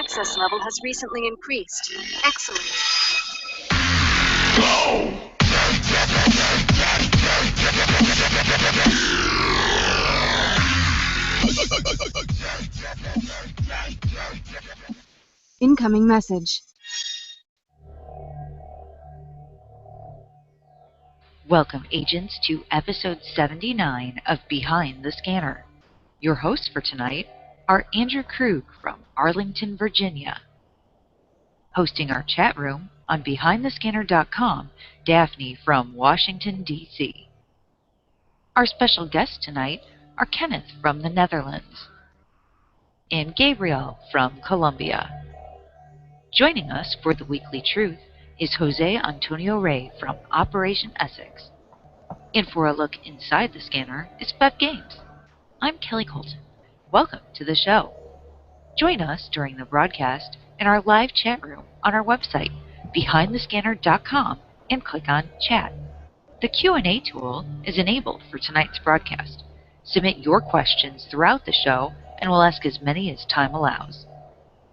access level has recently increased. Excellent. Incoming message. Welcome, agents, to episode 79 of Behind the Scanner. Your hosts for tonight are Andrew Krug from Arlington, Virginia. Hosting our chat room on BehindTheScanner.com, Daphne from Washington, D.C. Our special guests tonight are Kenneth from the Netherlands and Gabriel from Colombia. Joining us for the Weekly Truth is Jose Antonio Rey from Operation Essex. And for a look inside the scanner is Fev Games. I'm Kelly Colton. Welcome to the show. Join us during the broadcast in our live chat room on our website, BehindTheScanner.com, and click on Chat. The Q&A tool is enabled for tonight's broadcast. Submit your questions throughout the show, and we'll ask as many as time allows.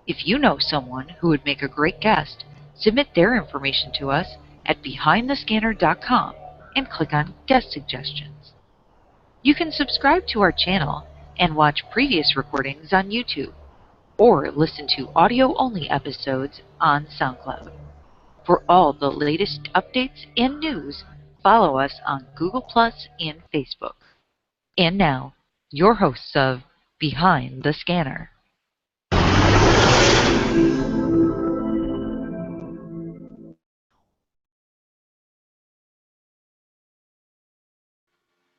If you know someone who would make a great guest, submit their information to us at BehindTheScanner.com and click on Guest Suggestions. You can subscribe to our channel and watch previous recordings on YouTube, or listen to audio-only episodes on SoundCloud. For all the latest updates and news, follow us on Google+ and Facebook. And now, your hosts of Behind the Scanner.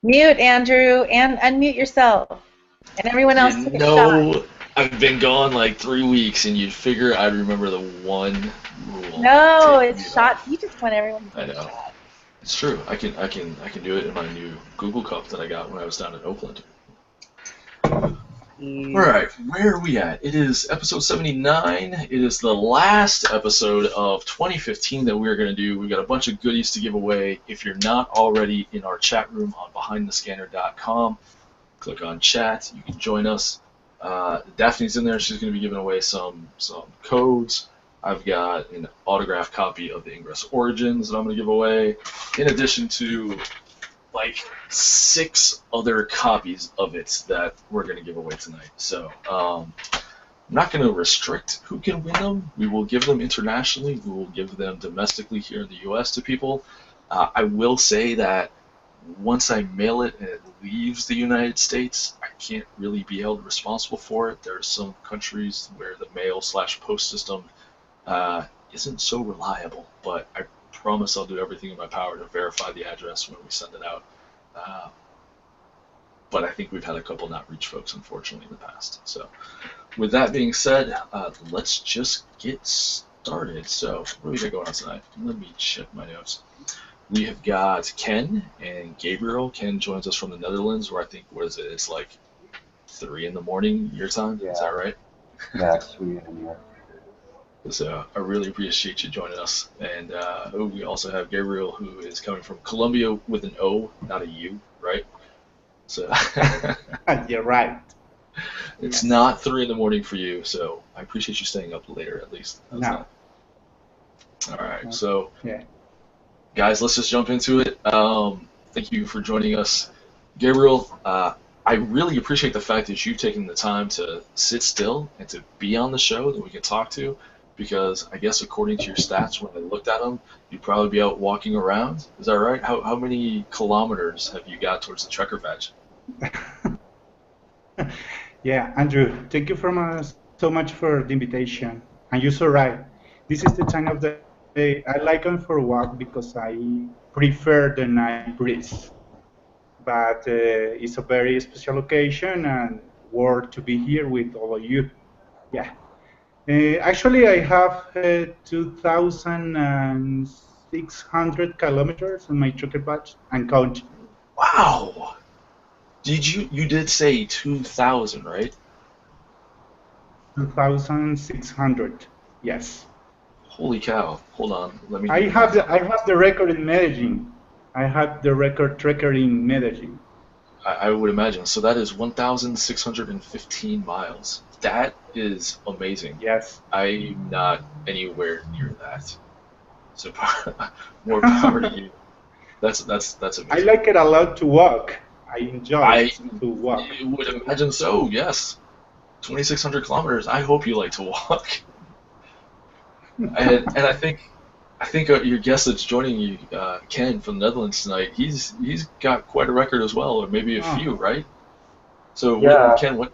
Mute, Andrew, and unmute yourself. And everyone else take a shot. I've been gone like 3 weeks, and you'd figure I'd remember the one rule. No, it's shots. You just want everyone to take a shot. It's true. I can do it in my new Google Cup that I got when I was down in Oakland. All right, where are we at? It is episode 79. It is the last episode of 2015 that we're going to do. We've got a bunch of goodies to give away. If you're not already in our chat room on BehindTheScanner.com, click on chat. You can join us. Daphne's in there. She's going to be giving away some codes. I've got an autographed copy of the Ingress Origins that I'm going to give away, in addition to like 6 other copies of it that we're going to give away tonight. So I'm not going to restrict who can win them. We will give them internationally. We will give them domestically here in the U.S. to people. I will say that once I mail it and it leaves the United States, I can't really be held responsible for it. There are some countries where the mail/post system isn't so reliable, but I promise I'll do everything in my power to verify the address when we send it out. But I think we've had a couple not reach folks, unfortunately, in the past. So with that being said, let's just get started. So what do we got going on tonight? Let me check my notes. We have got Ken and Gabriel. Ken joins us from the Netherlands, where I think, what is it? It's like 3 in the morning your time? Yeah. Is that right? Yeah, it's 3 in the morning. So I really appreciate you joining us. And we also have Gabriel, who is coming from Colombia with an O, not a U, right? So you're right. It's not 3 in the morning for you, so I appreciate you staying up later at least. No. All right, so yeah. Guys, let's just jump into it. Thank you for joining us. Gabriel, I really appreciate the fact that you've taken the time to sit still and to be on the show that we can talk to, because I guess according to your stats, when I looked at them, you'd probably be out walking around. Is that right? How many kilometers have you got towards the Trekker badge? Yeah, Andrew, thank you so much for the invitation. And you're so right. This is the time of the day I like going for a walk because I prefer the night breeze. But it's a very special occasion and worth to be here with all of you. Yeah. Actually, I have 2,600 kilometers on my Trekker badge and counting. Wow! You did say 2,000, right? 2,600. Yes. Holy cow! Hold on, let me. I have the record in Medellin. I have the record Trekker in Medellin. I would imagine. So that is 1,615 miles. That is amazing. Yes. I'm not anywhere near that. So more power to you. That's amazing. I like it a lot to walk. I enjoy I to walk. would imagine so. Yes, 2,600 kilometers. I hope you like to walk. And I think your guest that's joining you, Ken from the Netherlands tonight, he's got quite a record as well, or maybe a few, right? So Yeah. Ken, what?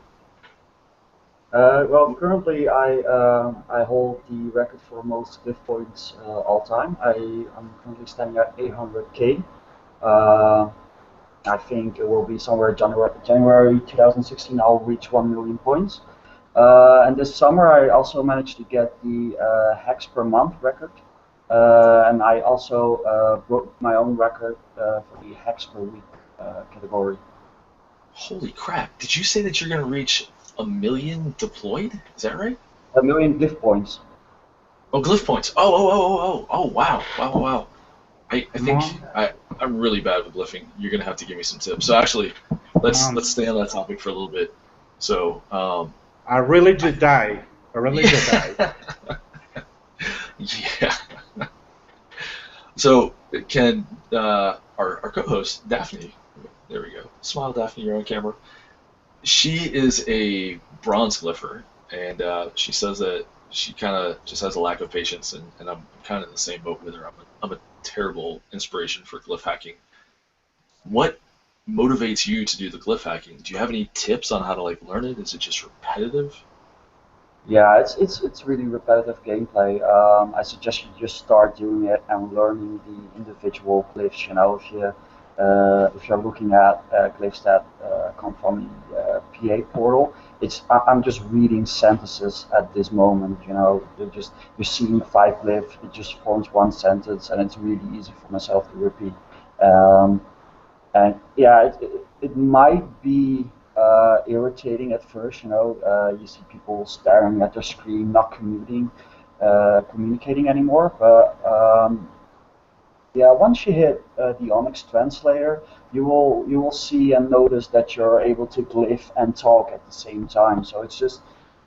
Well, currently I hold the record for most glyph points all time. I'm currently standing at 800k. I think it will be somewhere January 2016. I'll reach 1 million points. And this summer I also managed to get the hacks per month record. And I also broke my own record for the hacks per week category. Holy crap! Did you say that you're going to reach 1 million deployed? Is that right? 1 million glyph points. Oh, glyph points. Oh, wow. I think I'm really bad with glyphing. You're going to have to give me some tips. So actually, let's stay on that topic for a little bit. So A really Jedi. A really Jedi. yeah. So Ken, our co-host Daphne, there we go. Smile, Daphne. You're on camera. She is a bronze glypher, and she says that she kind of just has a lack of patience, and I'm kind of in the same boat with her. I'm a terrible inspiration for glyph hacking. What motivates you to do the glyph hacking? Do you have any tips on how to learn it? Is it just repetitive? Yeah, it's really repetitive gameplay. I suggest you just start doing it and learning the individual glyphs. If you're looking at glyphs that come from the PA portal, I'm just reading sentences at this moment. You're seeing 5 glyphs. It just forms one sentence, and it's really easy for myself to repeat. And yeah, it might be irritating at first. You see people staring at their screen, not communicating anymore. But yeah, once you hit the Onyx translator, you will see and notice that you're able to glyph and talk at the same time. So it's just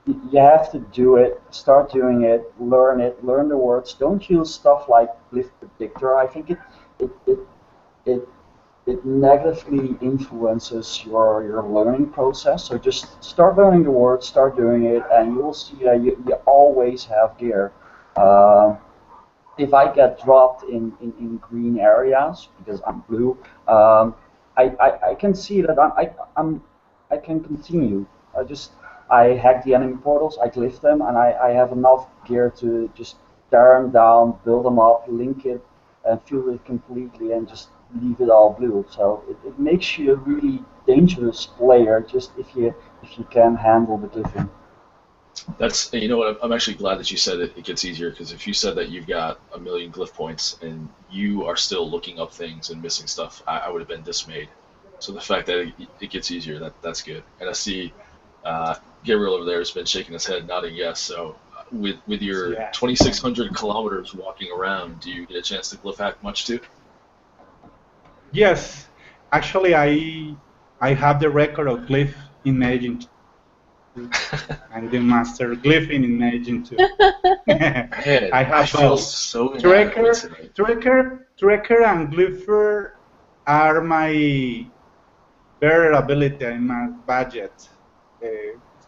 you have to do it, start doing it, learn the words. Don't use stuff like glyph predictor. I think it negatively influences your learning process. So just start learning the words, start doing it, and you will see that you always have gear. If I get dropped in green areas because I'm blue, I can see that I can continue. I hack the enemy portals, I glyph them, and I have enough gear to just tear them down, build them up, link it, and fill it completely, and just leave it all blue. So it makes you a really dangerous player just if you can handle the glyphing. That's, you know what, I'm actually glad that you said it gets easier, because if you said that you've got 1 million glyph points and you are still looking up things and missing stuff, I would have been dismayed. So the fact that it gets easier, that's good. And I see Gabriel over there has been shaking his head, nodding yes. So with your 2,600 kilometers walking around, do you get a chance to glyph hack much too? Yes, actually, I have the record of glyph imaging. I'm the master glyphing imaging too. I have both. So Tracker and glypher are my better ability in my budget.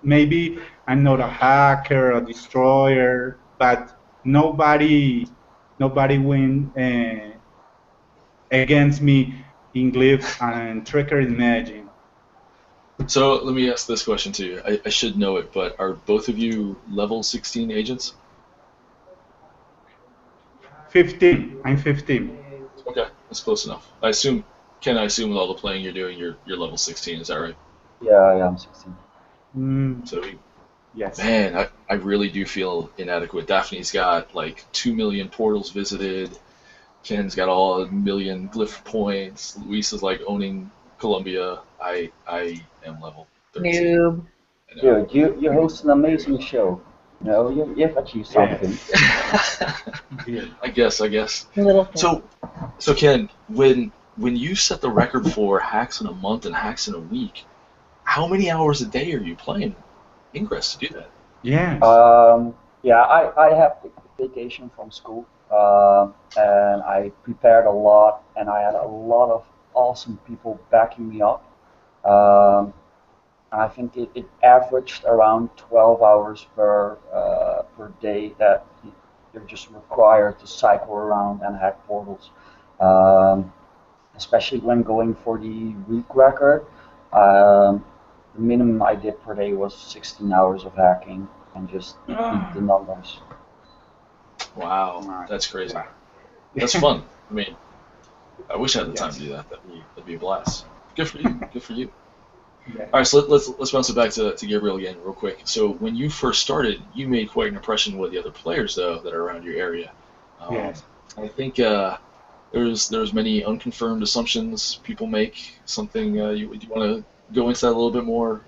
Maybe I'm not a hacker or destroyer, but nobody win against me in glyph and tracker imaging. So let me ask this question to you. I should know it, but are both of you level 16 agents? 15. I'm 15. Okay, that's close enough. I assume with all the playing you're doing, you're level 16. Is that right? Yeah, I'm 16. So yes. Man, I really do feel inadequate. Daphne's got like 2 million portals visited. Ken's got all 1 million glyph points. Luis is like owning Colombia. I am level 13. Noob. Dude, you host an amazing show. You've achieved something. I guess. Little thing. So Ken, when when you set the record for hacks in a month and hacks in a week, how many hours a day are you playing Ingress to do that? Yes. Yeah, I have vacation from school, and I prepared a lot, and I had a lot of awesome people backing me up. Um, I think it averaged around 12 hours per day that you're just required to cycle around and hack portals. Um, Especially when going for the week record. Um, the minimum I did per day was 16 hours of hacking and just beat the numbers. Wow, that's crazy. That's fun. I mean, I wish I had the time to do that. That'd be a blast. Good for you. Good for you. Yeah. All right, so let's bounce it back to Gabriel again real quick. So when you first started, you made quite an impression with the other players though that are around your area. Yes. I think there's many unconfirmed assumptions people make. Something do you want to go into that a little bit more?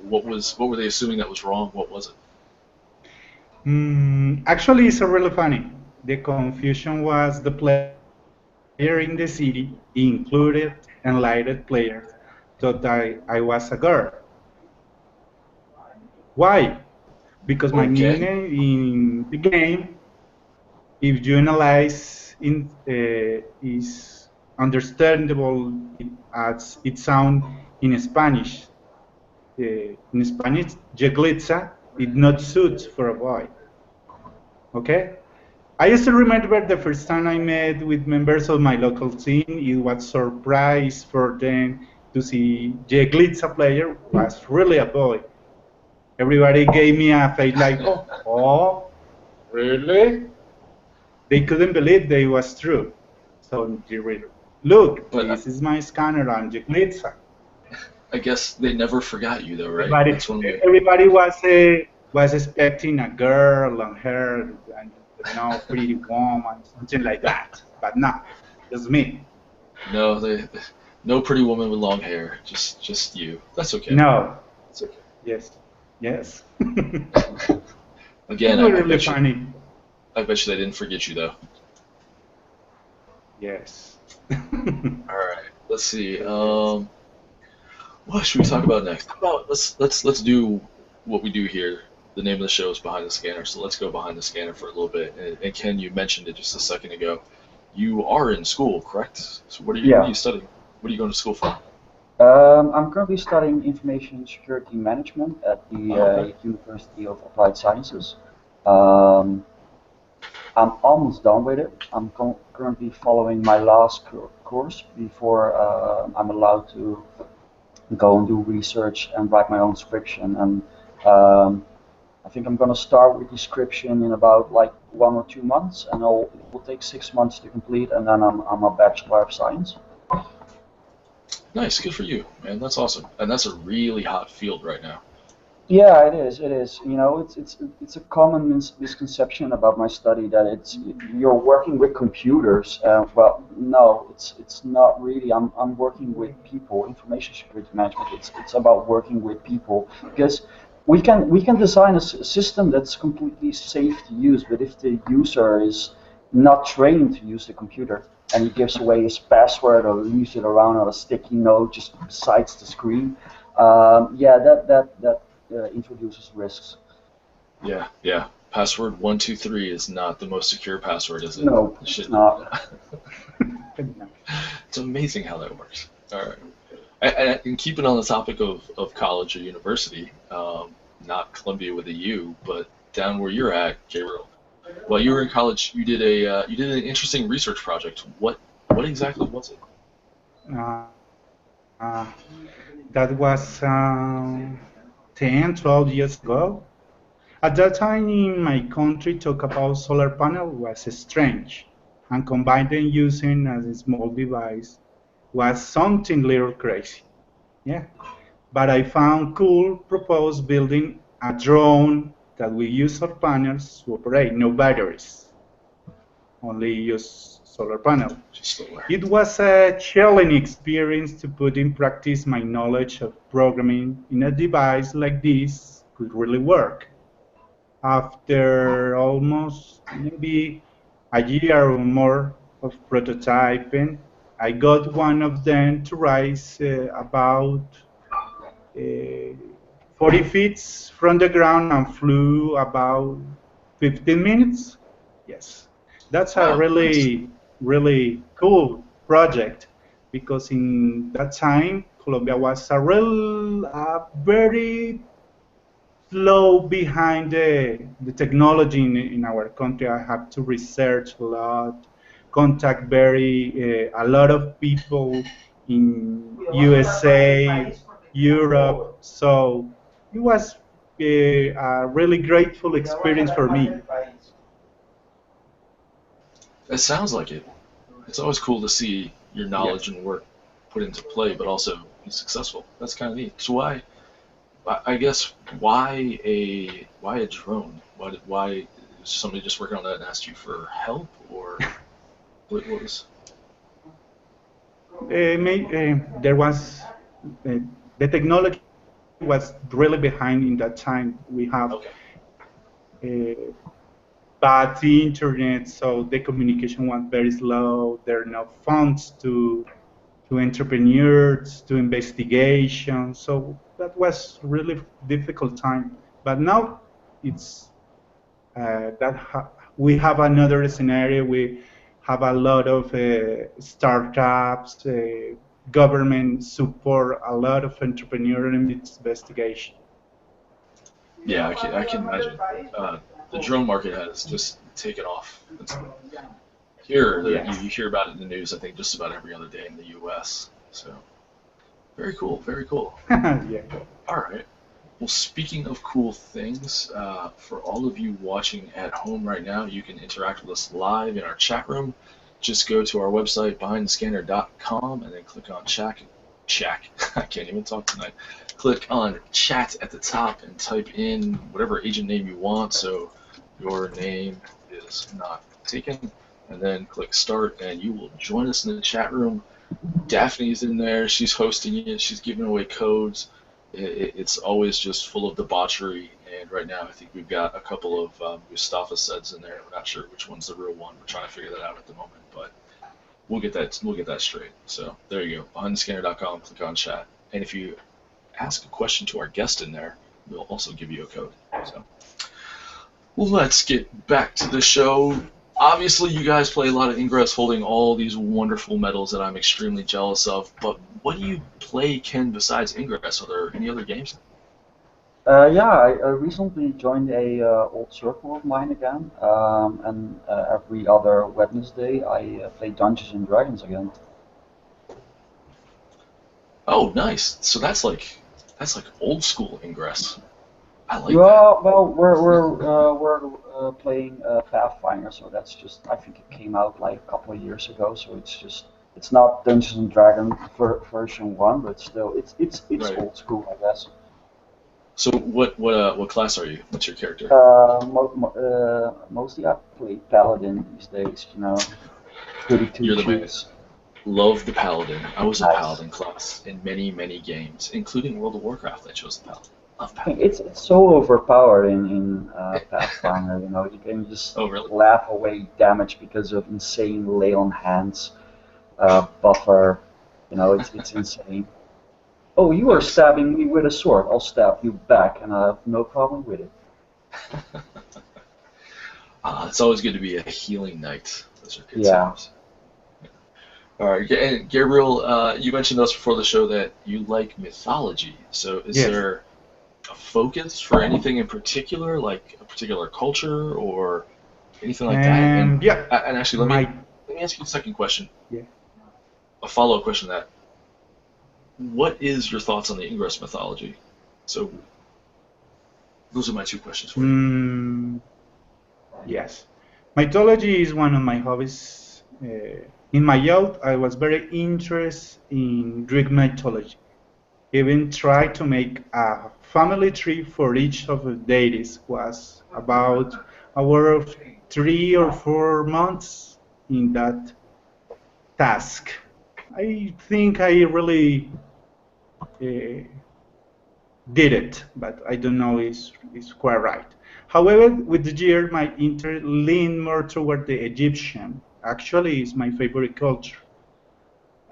What were they assuming that was wrong? What was it? Actually, it's really funny. The confusion was the player in the city, included enlightened players, thought I was a girl. Why? Because my Okay. nickname in the game, if you analyze, is understandable as it sounds in Spanish. In Spanish, Jeglitza, it not suits for a boy. Okay? I still remember the first time I met with members of my local team. It was surprise for them to see Jeglitza player was really a boy. Everybody gave me a face like, oh, really? They couldn't believe that it was true. So they really, look, But this is my scanner, I'm Jeglitza. I guess they never forgot you though, right? Everybody, That's one way. everybody was expecting a girl, long hair, and pretty woman, something like that. But no, just me. No, no pretty woman with long hair. Just you. That's okay. No. It's okay. Yes. Again, It was really funny. I bet you they didn't forget you though. Yes. All right. Let's see. What should we talk about next? How about let's do what we do here. The name of the show is Behind the Scanner, so let's go behind the scanner for a little bit. And Ken, you mentioned it just a second ago. You are in school, correct? So what are you studying? What are you going to school for? I'm currently studying information security management at the University of Applied Sciences. I'm almost done with it. I'm currently following my last course before I'm allowed to go and do research and write my own scription. And I think I'm going to start with description in about like 1 or 2 months, and it will take 6 months to complete, and then I'm a Bachelor of Science. Nice, good for you, man. That's awesome, and that's a really hot field right now. Yeah, it is. It is. It's a common misconception about my study that you're working with computers. Well, no, it's not really. I'm working with people. Information security management. It's about working with people because we can design a system that's completely safe to use, but if the user is not trained to use the computer and he gives away his password or leaves it around on a sticky note just besides the screen, that introduces risks. Yeah. Password 123 is not the most secure password, is it? No, it's not. It's amazing how that works. All right. And keeping on the topic of college or university, not Columbia with a U, but down where you're at, Gabriel. While you were in college, you did an interesting research project. What exactly was it? Uh, that was 10, 12 years ago. At that time in my country, talk about solar panel was strange, and combining using as a small device was something little crazy. Yeah, but I found cool proposed building a drone that we use solar panels to operate, no batteries, only use solar panel. It was a challenging experience to put in practice my knowledge of programming in a device like this could really work. After almost maybe a year or more of prototyping, I got one of them to rise about 40 feet from the ground and flew about 15 minutes. Yes, that's a Wow, nice. really cool project because in that time Colombia was very slow behind the technology in our country. I have to research a lot, contact a lot of people in USA, Europe. So it was a really grateful experience for me. It sounds like it. It's always cool to see your knowledge and work put into play, but also be successful. That's kind of neat. So I guess why a drone? Why is somebody just working on that and asked you for help, or what was? There was the technology was really behind in that time. We have bad internet, so the communication was very slow. There are no funds to entrepreneurs, to investigation. So that was really difficult time. But now it's we have another scenario. We have a lot of startups, government support, a lot of entrepreneurial investigation. Yeah, I can imagine. The drone market has just taken off. You hear about it in the news, I think, just about every other day in the U.S. So, very cool, very cool. Yeah. All right. Well, speaking of cool things, for all of you watching at home right now, you can interact with us live in our chat room. Just go to our website, behindthescanner.com, and then click on chat. I can't even talk tonight. Click on chat at the top and type in whatever agent name you want, so your name is not taken. And then click start, and you will join us in the chat room. Daphne's in there. She's hosting it. She's giving away codes. It's always just full of debauchery. And right now, I think we've got a couple of Mustafa Seds in there. We're not sure which one's the real one. We're trying to figure that out at the moment, but we'll get that straight. So there you go. BehindTheScanner.com. Click on chat, and if you ask a question to our guest in there, we'll also give you a code. So, well, let's get back to the show. Obviously, you guys play a lot of Ingress, holding all these wonderful medals that I'm extremely jealous of. But what do you play, Ken, besides Ingress? Are there any other games? Yeah, I recently joined a old circle of mine again, and every other Wednesday I play Dungeons and Dragons again. Oh, nice. So that's like old school Ingress. I like that. Well, we're playing Pathfinder, so that's just, I think it came out like a couple of years ago, so it's not Dungeons and Dragons version 1, but still it's Right. old school, I guess. So what class are you? What's your character? Mostly I play Paladin these days, goody You're the man. two-shoes. Love the Paladin. I was a Nice. Paladin class in many games, including World of Warcraft. I chose the Paladin. Love Paladin. It's so overpowered in Pathfinder, you can just Oh, really? laugh away damage because of insane lay on hands buffer. It's insane. Oh, you are stabbing me with a sword. I'll stab you back, and I have no problem with it. It's always good to be a healing knight. Those are good Yeah. times. All right, and Gabriel, you mentioned us before the show that you like mythology. So is Yes. there a focus for anything in particular, like a particular culture or anything like that? And Yeah. and actually, My let me ask you a second question. Yeah. A follow-up question to that. What is your thoughts on the Ingress mythology? So those are my two questions for you. Yes. Mythology is one of my hobbies. In my youth, I was very interested in Greek mythology. Even tried to make a family tree for each of the deities. Was about a work of 3 or 4 months in that task. I think I really did it, but I don't know is quite right. However, with the year, my interest leaned more toward the Egyptian. Actually, it's my favorite culture.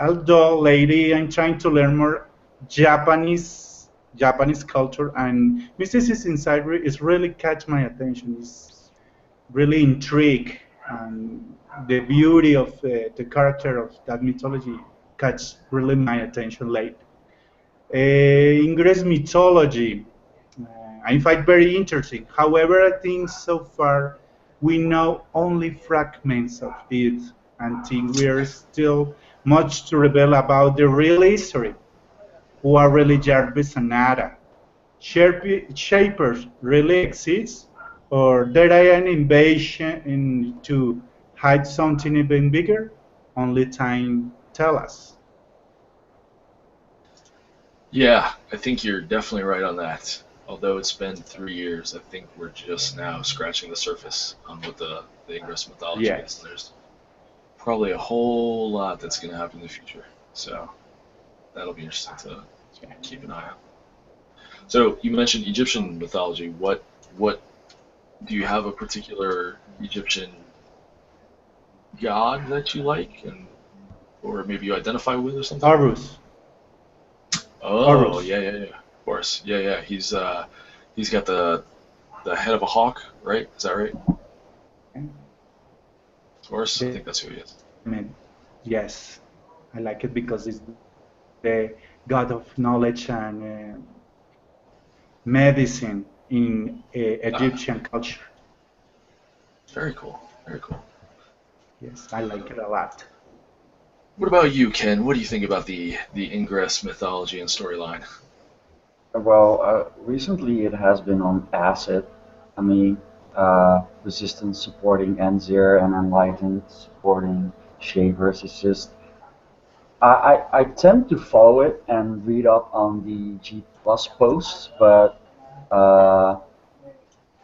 although lately I'm trying to learn more Japanese culture, and mysticism inside is really catch my attention. It's really intrigue, and the beauty of the character of that mythology catch really my attention lately. Ingress mythology, I find very interesting. However, I think so far we know only fragments of it, and think we are still much to reveal about the real history. Who are really Jarvis and Ada? Shapers really exist, or there are an invasion to hide something even bigger? Only time tell us. Yeah, I think you're definitely right on that. Although it's been 3 years, I think we're just now scratching the surface on what the Ingress mythology is. Yes. And there's probably a whole lot that's going to happen in the future. So that'll be interesting to keep an eye on. So you mentioned Egyptian mythology. What do you have a particular Egyptian god that you like, and or maybe you identify with or something? Horus. Oh, Horus. yeah. Of course. Yeah. He's got the head of a hawk, right? Is that right? Horus? I think that's who he is. I mean, yes, I like it because it's the god of knowledge and medicine in Egyptian culture. Very cool. Very cool. Yes, I like it a lot. What about you, Ken? What do you think about the Ingress mythology and storyline? Well, recently it has been on acid. I mean, Resistance supporting Enzir and Enlightened supporting Shavers. It's just I tend to follow it and read up on the G Plus posts, but uh,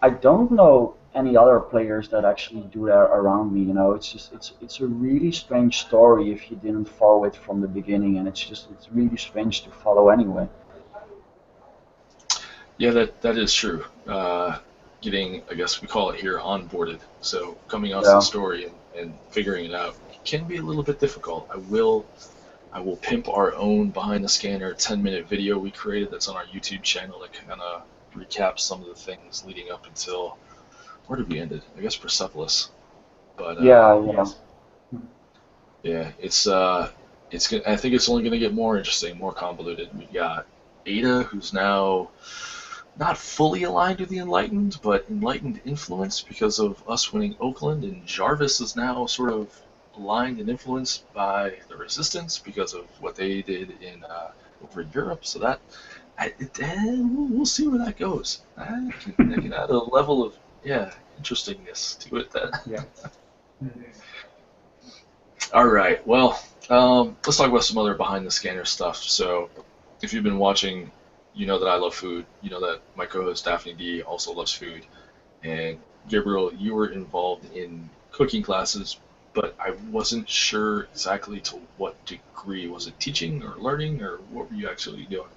I don't know any other players that actually do that around me. You know, it's a really strange story if you didn't follow it from the beginning, and it's really strange to follow anyway. Yeah, that is true. Getting, I guess we call it here, onboarded. So coming onto the Yeah. story and figuring it out can be a little bit difficult. I will pimp our own behind the scanner 10-minute video we created that's on our YouTube channel that kind of recaps some of the things leading up until where did we end it? I guess Persepolis. But Yeah, yeah. Yes. yeah, I think it's only going to get more interesting, more convoluted. We got Ada, who's now not fully aligned with the Enlightened, but Enlightened influence because of us winning Oakland, and Jarvis is now sort of aligned and influenced by the Resistance because of what they did in over in Europe. So we'll see where that goes. That can add a level of interestingness to it. Yes. All right. Well, let's talk about some other behind the scanner stuff. So, if you've been watching, you know that I love food. You know that my co-host Daphne D also loves food. And Gabriel, you were involved in cooking classes, but I wasn't sure exactly to what degree. Was it teaching or learning, or what were you actually doing?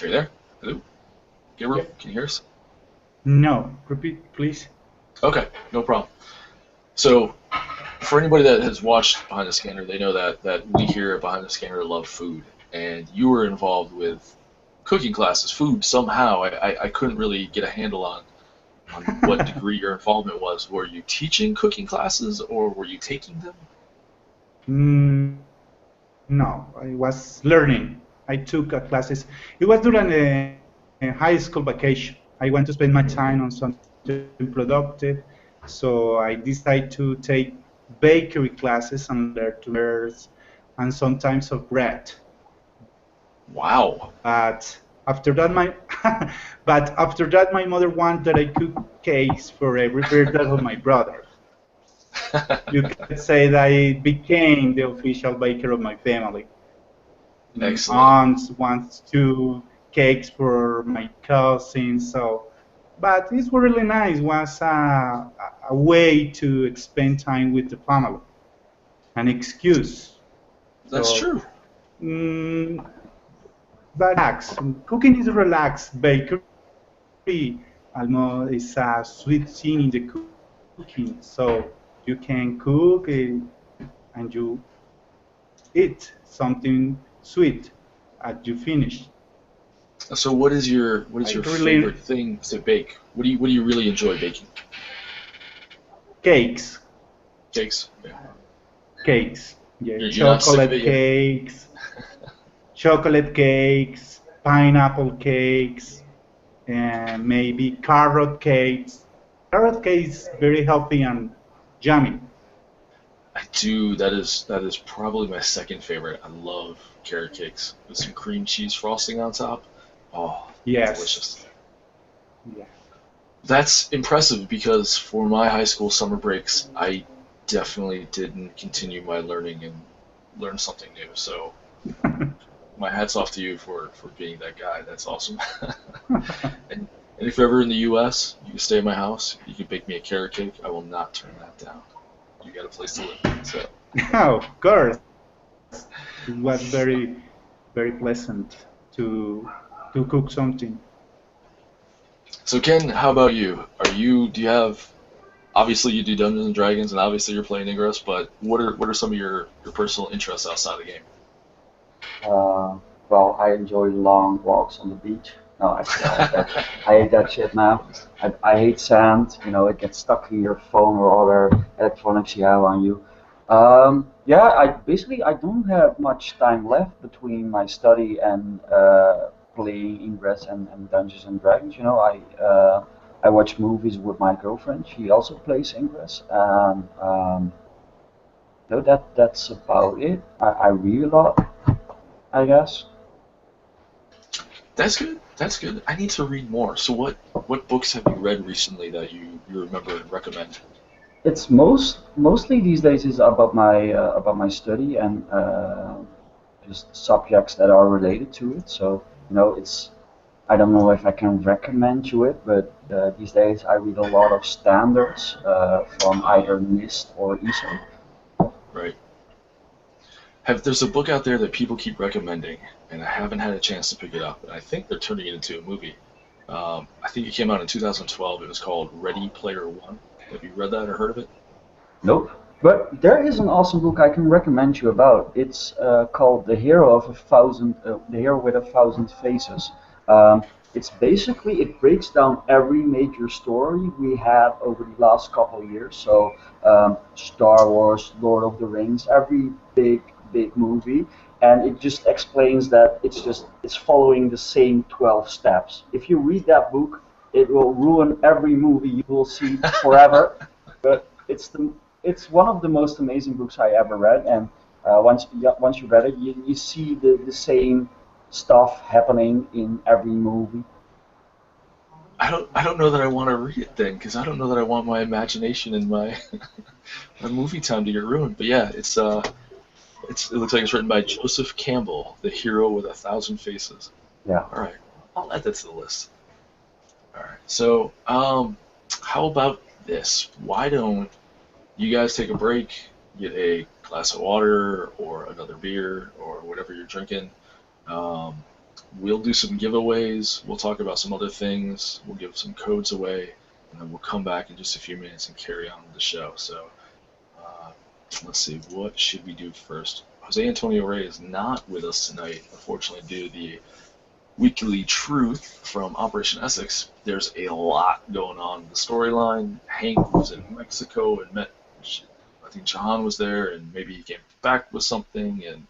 Are you there? Hello? Gabriel, Yep. can you hear us? No, repeat, please. Okay, no problem. So, for anybody that has watched Behind the Scanner, they know that we here at Behind the Scanner love food, and you were involved with cooking classes, food somehow. I couldn't really get a handle on what degree your involvement was. Were you teaching cooking classes, or were you taking them? No, I was learning. I took classes. It was during a high school vacation. I want to spend my time on something productive, so I decided to take bakery classes and learn to make and sometimes of bread. Wow. But after that, my mother wanted that I cook cakes for every birthday of my brother. You could say that I became the official baker of my family. Excellent. Aunts wants to cakes for my cousins, but it's really nice. It was a way to spend time with the family, an excuse. That's So, true. mm, but relax. Cooking is relaxed. Bakery almost is a sweet scene in the cooking. cooking, so you can cook and you eat something sweet as you finish. So what is I your really favorite thing to bake? What do you really enjoy baking? cakes, Cakes. Yeah. cakes, yeah, You're not sick of it yet? chocolate cakes, pineapple cakes, and maybe carrot cakes. Carrot cakes very healthy and yummy. I do. That is probably my second favorite. I love carrot cakes with some cream cheese frosting on top. Oh, Yes. delicious. Yeah. That's impressive because for my high school summer breaks, I definitely didn't continue my learning and learn something new. So my hat's off to you for being that guy. That's awesome. And if you're ever in the U.S., you can stay at my house. You can bake me a carrot cake. I will not turn that down. You got a place to live. So, Of course, it was very pleasant to cook something. so Ken, how about you? Do you have, obviously you do Dungeons and Dragons, and obviously you're playing Ingress, but what are some of your personal interests outside the game? Uh, well, I enjoy long walks on the beach. No, actually, I hate that shit now. I hate sand. You know, it gets stuck in your phone or other electronics you have on you. Yeah, I don't have much time left between my study and playing Ingress and Dungeons and Dragons. You know, I watch movies with my girlfriend. She also plays Ingress, and no, that's about it. I read a lot, I guess. That's good. That's good. I need to read more. So what books have you read recently that you remember and recommend? It's mostly these days is about my study and just subjects that are related to it. So you know, it's I don't know if I can recommend you it, but these days I read a lot of standards from either NIST or ESO. Right. There's a book out there that people keep recommending, and I haven't had a chance to pick it up, but I think they're turning it into a movie. I think it came out in 2012. It was called Ready Player One. Have you read that or heard of it? Nope. But there is an awesome book I can recommend you about. It's called The Hero with a Thousand Faces. It's basically it breaks down every major story we had over the last couple of years. So Star Wars, Lord of the Rings, every big movie, and it just explains that it's following the same 12 steps. If you read that book, it will ruin every movie you will see forever. But it's one of the most amazing books I ever read, and once you read it, you see the same stuff happening in every movie. I don't know that I want to read it then, because I don't know that I want my imagination and my my movie time to get ruined. But yeah, it looks like it's written by Joseph Campbell, The Hero with a Thousand Faces. Yeah. All right, I'll add that to the list. All right. So, how about this? Why don't you guys take a break, get a glass of water or another beer or whatever you're drinking? Um, we'll do some giveaways. We'll talk about some other things. We'll give some codes away, and then we'll come back in just a few minutes and carry on with the show. So, uh, let's see. What should we do first? Jose Antonio Rey is not with us tonight, unfortunately, due to the weekly truth from Operation Essex. There's a lot going on in the storyline. Hank was in Mexico and met, I think Jahan was there, and maybe he came back with something. And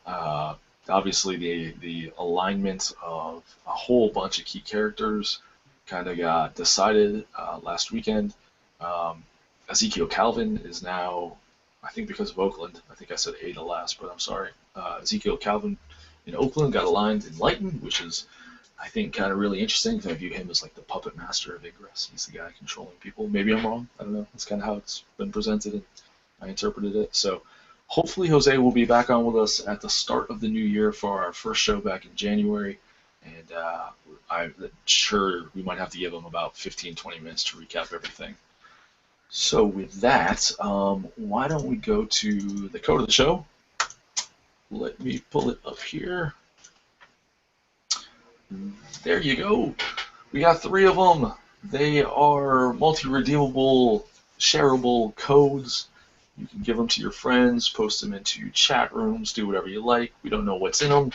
uh, obviously, the alignment of a whole bunch of key characters kind of got decided last weekend. Um, Ezekiel Calvin is now, I think because of Oakland, I think I said Ada last, but I'm sorry. Ezekiel Calvin in Oakland got aligned in Lighton, which is, I think, kind of really interesting because I view him as like the puppet master of Ingress. He's the guy controlling people. Maybe I'm wrong. I don't know. That's kind of how it's been presented, and I interpreted it. So hopefully Jose will be back on with us at the start of the new year for our first show back in January. And I'm sure we might have to give him about 15, 20 minutes to recap everything. So with that, why don't we go to the code of the show? Let me pull it up here. There you go. We got 3 of them. They are multi-redeemable shareable codes. You can give them to your friends, post them into chat rooms, do whatever you like. We don't know what's in them,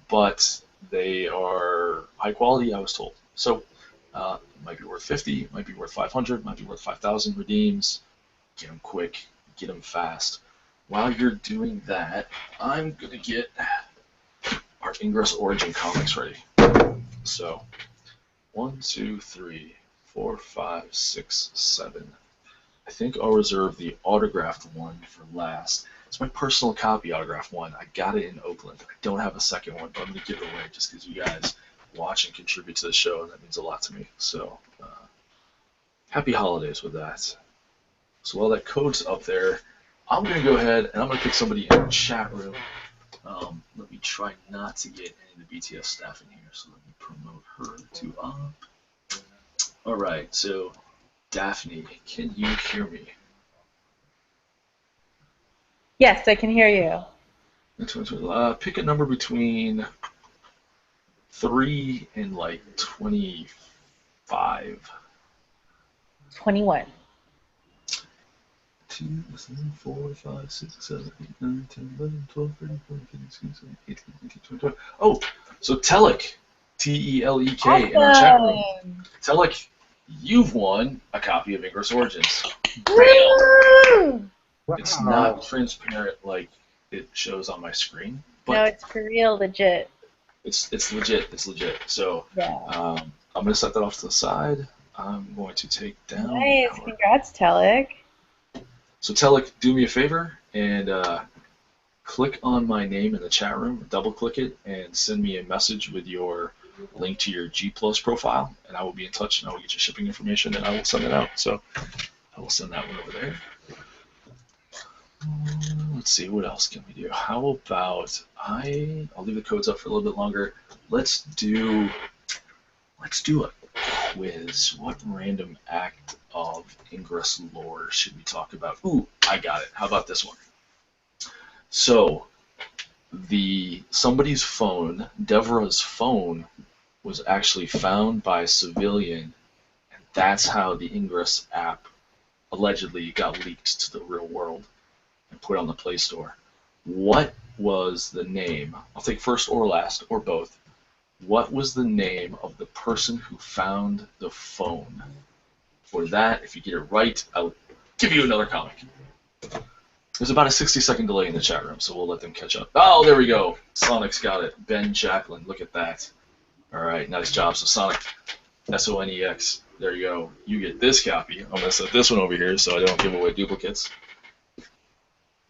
but they are high quality, I was told. So it might be worth 50, might be worth 500, might be worth 5,000 redeems. Get them quick, get them fast. While you're doing that, I'm going to get our Ingress Origin comics ready. So 1, 2, 3, 4, 5, 6, 7. I think I'll reserve the autographed one for last. It's my personal copy autographed one. I got it in Oakland. I don't have a second one, but I'm going to give it away just because you guys watch and contribute to the show, and that means a lot to me. So happy holidays with that. So while that code's up there, I'm going to go ahead and I'm going to pick somebody in the chat room. Let me try not to get any of the BTS staff in here, so let me promote her to up. All right, so Daphne, can you hear me? Yes, I can hear you. Pick a number between 3 and like 25. 21. 2, 3, 4, 5, 6, 7, 8, 9, 10, 11, 12, 13, 14, 15, 16, 17, 18, 19, 20, 21. Oh, so Telek, T-E-L-E-K, Awesome. in our chat room. Telek, you've won a copy of Ingress Origins. Woo! Wow. It's not transparent like it shows on my screen, but No, it's for real, legit. it's legit. It's legit. So Yeah. I'm going to set that off to the side. I'm going to take down. Nice. Congrats, Telek. So Telek, do me a favor and click on my name in the chat room, double click it, and send me a message with your link to your G Plus profile, and I will be in touch and I will get your shipping information and I will send it out. So I will send that one over there. Let's see, what else can we do? How about I'll leave the codes up for a little bit longer. Let's do a quiz. What random act of Ingress lore should we talk about? Ooh, I got it. How about this one? So somebody's phone, Devra's phone, was actually found by a civilian, and that's how the Ingress app allegedly got leaked to the real world and put on the Play Store. What was the name? I'll take first or last, or both. What was the name of the person who found the phone? For that, if you get it right, I'll give you another comic. There's about a 60-second delay in the chat room, so we'll let them catch up. Oh, there we go. Sonic's got it. Ben Jacqueline, look at that. All right, nice job. So Sonic, S-O-N-E-X, there you go. You get this copy. I'm going to set this one over here so I don't give away duplicates.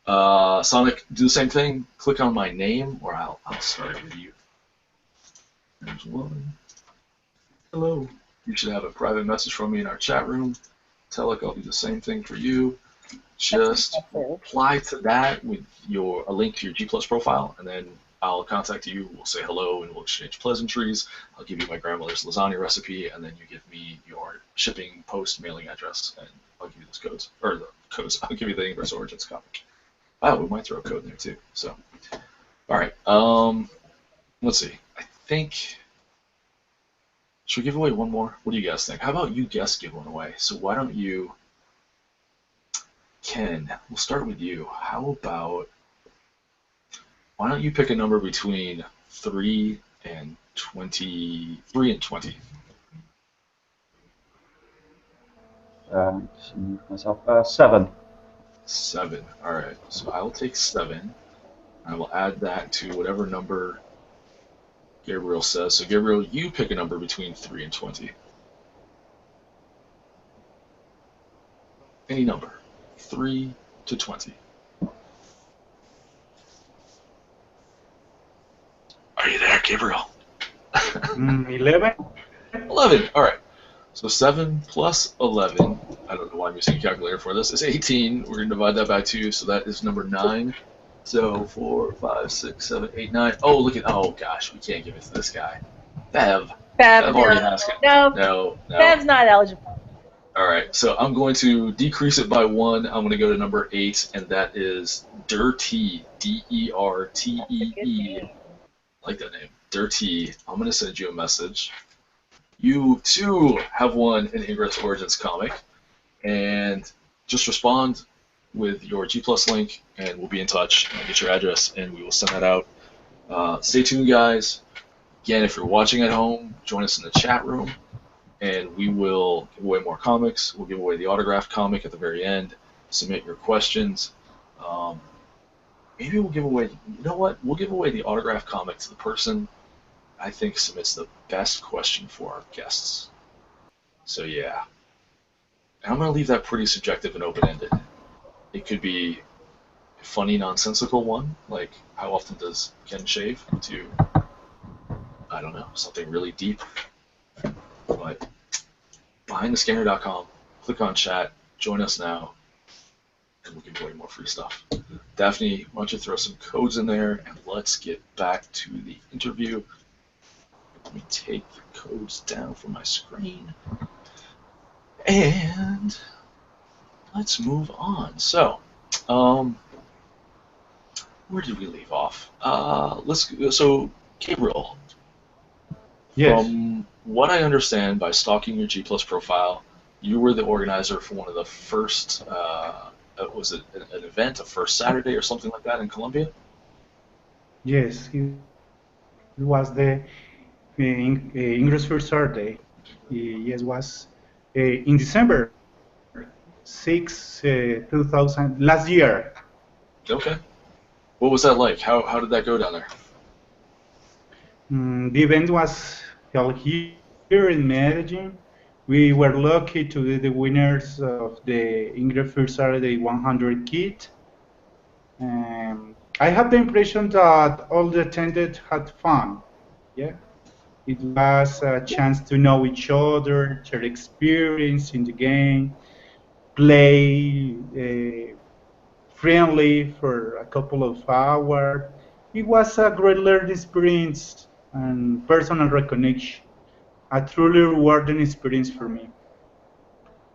Sonic, do the same thing. Click on my name, or I'll start it with you. There's one. Hello. You should have a private message from me in our chat room. Telek, I'll do the same thing for you. Just reply to that with a link to your G Plus profile, and then I'll contact you. We'll say hello, and we'll exchange pleasantries. I'll give you my grandmother's lasagna recipe, and then you give me your shipping post mailing address, and I'll give you those codes. Or the codes. I'll give you the Ingress Origins copy. Oh, we might throw a code in there too. So, all right. Let's see. I think. Should we give away one more? What do you guys think? How about you guess give one away? So why don't you, Ken? We'll start with you. How about? Why don't you pick a number between 3 and 20? 3 and 20. Just move myself. 7. 7. All right. So I will take 7. I will add that to whatever number Gabriel says. So Gabriel, you pick a number between 3 and 20. Any number. 3 to 20. Are you there, Gabriel? 11? 11. All right. So 7 plus 11, I don't know why I'm using a calculator for this, is 18. We're going to divide that by 2, so that is number 9. So 4, 5, 6, 7, 8, 9. Oh, look at, oh gosh, we can't give it to this guy. Fev. Fev already has it. No. Fev's not eligible. All right, so I'm going to decrease it by 1. I'm going to go to number 8, and that is Dirtee, D-E-R-T-E-E. I like that name, Dirtee. I'm going to send you a message. You, too, have won an Ingress Origins comic, and just respond with your G Plus link, and we'll be in touch. I'll get your address, and we will send that out. Stay tuned, guys. Again, if you're watching at home, join us in the chat room, and we will give away more comics. We'll give away the autographed comic at the very end. Submit your questions. Maybe we'll give away, you know what? We'll give away the autographed comic to the person I think submits the best question for our guests. So yeah. And I'm going to leave that pretty subjective and open-ended. It could be a funny, nonsensical one, like how often does Ken shave, to, I don't know, something really deep. But behindthescanner.com, click on chat, join us now, and we'll give away more free stuff. Daphne, why don't you throw some codes in there, and let's get back to the interview. Let me take the codes down from my screen. And let's move on. So, where did we leave off? So, Gabriel, Yes. from what I understand by stalking your G Plus profile, you were the organizer for one of the first, was it an event, a first Saturday or something like that in Colombia? Yes, it was the Ingress first Saturday. Yes, was in December 6, 2000, last year. Okay. What was that like? How did that go down there? The event was held here in Medellin. We were lucky to be the winners of the Ingress first Saturday 100 kit. I have the impression that all the attended had fun. Yeah, it was a chance to know each other, share experience in the game, play friendly for a couple of hours. It was a great learning experience and personal recognition. A truly rewarding experience for me.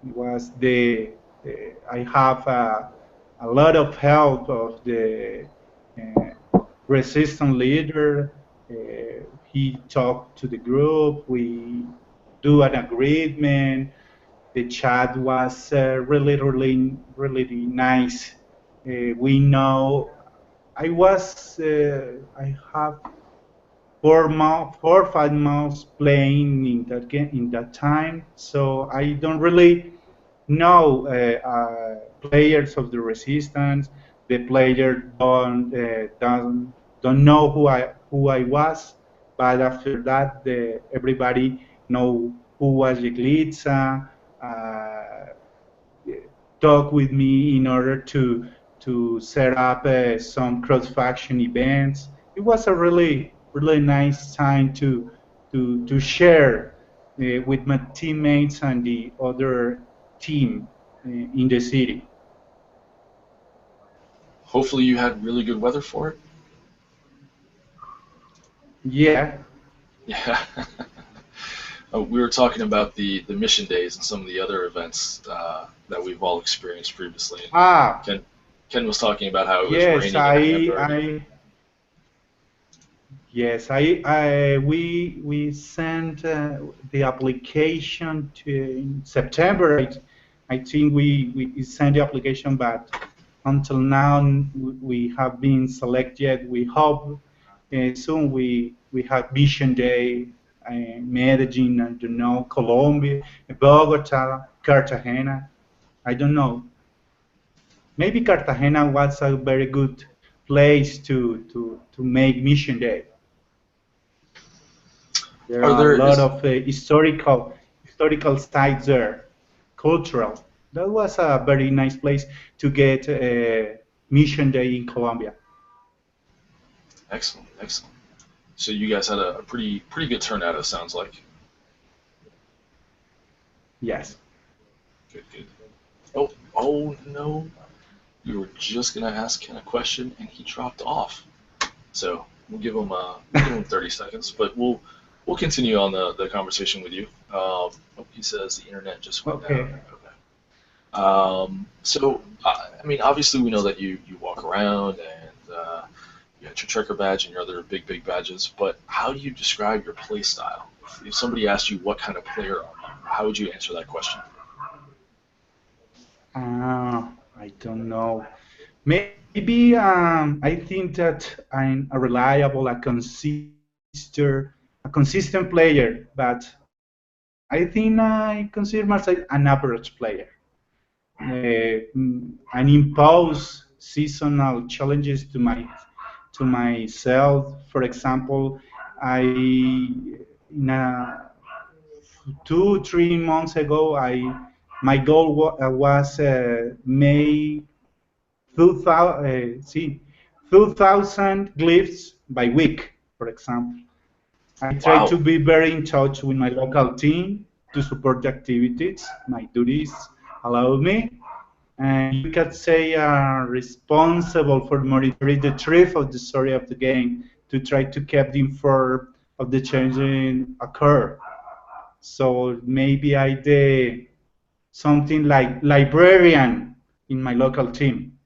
It was I have a lot of help of the resistance leader. He talked to the group. We do an agreement. The chat was really nice. We know I have 4 or 5 months playing in that game in that time, so I don't really know players of the resistance. The player don't know who I was, but after that, everybody know who was Yeglitsa. Talk with me in order to set up some cross-faction events. It was a really nice time to share with my teammates and the other team in the city. Hopefully you had really good weather for it. Yeah. Yeah. We were talking about the mission days and some of the other events that we've all experienced previously. Ken was talking about how it was raining in Hamburg. Yes, we sent the application in September. I think we sent the application, but until now we have been selected. We hope soon we have Vision Day, Medellin, I don't know, Colombia, Bogota, Cartagena. I don't know. Maybe Cartagena was a very good place to make Mission Day. There are a lot of historical sites there, cultural. That was a very nice place to get Mission Day in Colombia. Excellent, excellent. So you guys had a pretty good turnout, it sounds like. Yes. Good, good. Oh no. We were just gonna ask Ken a question and he dropped off. So we'll give him 30 seconds, but we'll continue on the conversation with you. He says the internet just went down. Okay. So I mean, obviously we know that you walk around and you got your trucker badge and your other big badges, but how do you describe your play style? If somebody asked you what kind of player are you, how would you answer that question? I don't know. Maybe I think that I'm a reliable, a consistent player, but I think I consider myself an average player. And impose seasonal challenges to myself. For example, I in a 2 3 months ago, my goal was May 2000, 2000 glyphs by week, for example. I try to Wow. be very in touch with my local team to support the activities my duties allow me. And you could say responsible for monitoring the truth of the story of the game to try to keep informed of the changes occur. So maybe I did something like librarian in my local team.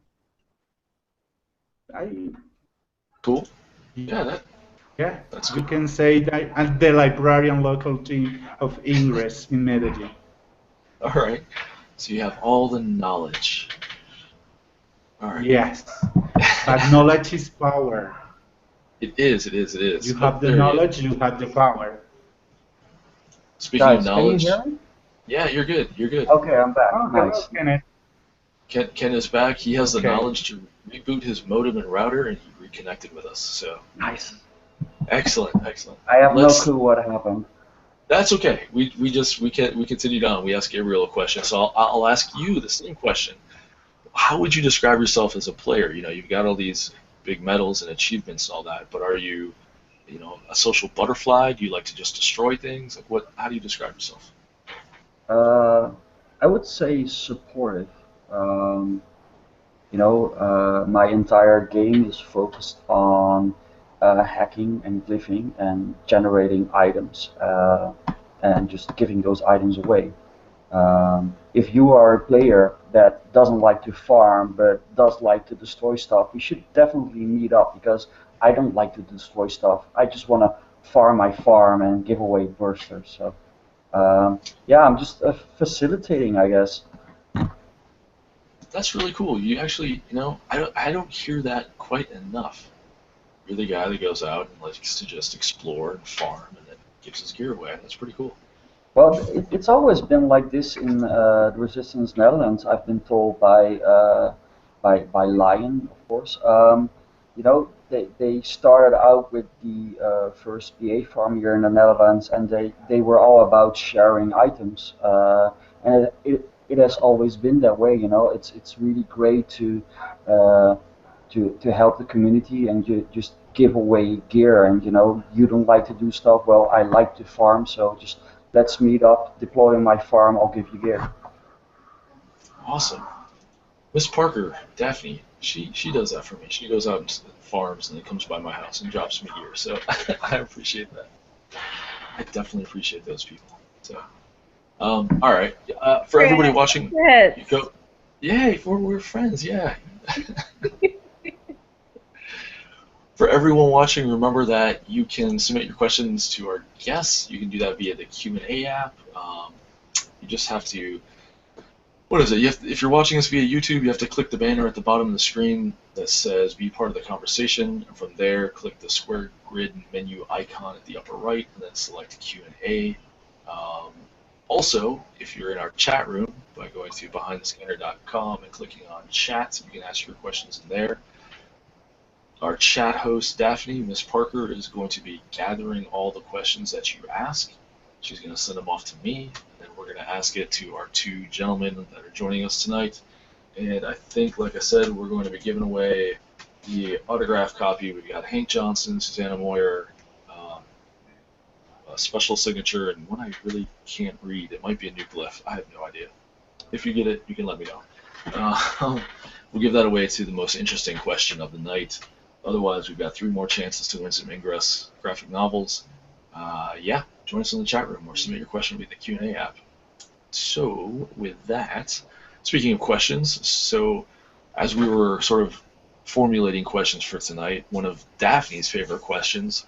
I, Cool. Yeah, yeah, that's you cool. can say that I'm the librarian local team of Ingress in Medellin. All right. So you have all the knowledge. All right. Yes, but knowledge is power. It is. It is. It You is. Oh, have the there he is. knowledge, you have the power. Speaking of Guys, can you knowledge, hear me? yeah, you're good. You're good. Okay, I'm back. Oh, hello, Nice. Kenneth. Ken is back. He has the Okay. knowledge to reboot his modem and router, and he reconnected with us. So Nice. excellent, excellent. I have no Let's. clue what happened. That's okay. We continued on. We asked Gabriel a question, so I'll ask you the same question. How would you describe yourself as a player? You know, you've got all these big medals and achievements and all that, but are you, a social butterfly? Do you like to just destroy things? Like what? How do you describe yourself? Uh, I would say supportive. Um, my entire game is focused on hacking and glyphing and generating items and just giving those items away. If you are a player that doesn't like to farm but does like to destroy stuff, we should definitely meet up because I don't like to destroy stuff. I just want to farm my farm and give away bursters. So yeah, I'm just facilitating, I guess. That's really cool. You actually, I don't hear that quite enough. You're the guy that goes out and likes to just explore and farm and then gives his gear away. That's pretty cool. Well, it's always been like this in the Resistance Netherlands. I've been told by Lion, of course. They started out with the first PA farm here in the Netherlands, and they were all about sharing items. And it has always been that way. It's really great uh, to help the community and you just give away gear. And you don't like to do stuff. Well, I like to farm, so just let's meet up, deploy my farm, I'll give you gear. Awesome. Miss Parker, Daphne, she does that for me. She goes out and farms and then comes by my house and drops me gear. So I appreciate that. I definitely appreciate those people. So, all right. For everybody watching, Yes. you go. Yay, we're friends. Yeah. For everyone watching, remember that you can submit your questions to our guests. You can do that via the Q&A app. You just have to, what is it? If you're watching us via YouTube, you have to click the banner at the bottom of the screen that says "Be part of the conversation." And from there, click the square grid menu icon at the upper right, and then select Q&A. Also, if you're in our chat room, by going to behindthescanner.com and clicking on chat, you can ask your questions in there. Our chat host, Daphne, Miss Parker, is going to be gathering all the questions that you ask. She's going to send them off to me, and then we're going to ask it to our two gentlemen that are joining us tonight. And I think, like I said, we're going to be giving away the autographed copy. We've got Hank Johnson, Susanna Moyer, a special signature, and one I really can't read. It might be a new glyph. I have no idea. If you get it, you can let me know. We'll give that away to the most interesting question of the night. Otherwise, we've got 3 more chances to win some Ingress graphic novels. Yeah, join us in the chat room or submit your question via the Q&A app. So, with that, speaking of questions, so as we were sort of formulating questions for tonight, one of Daphne's favorite questions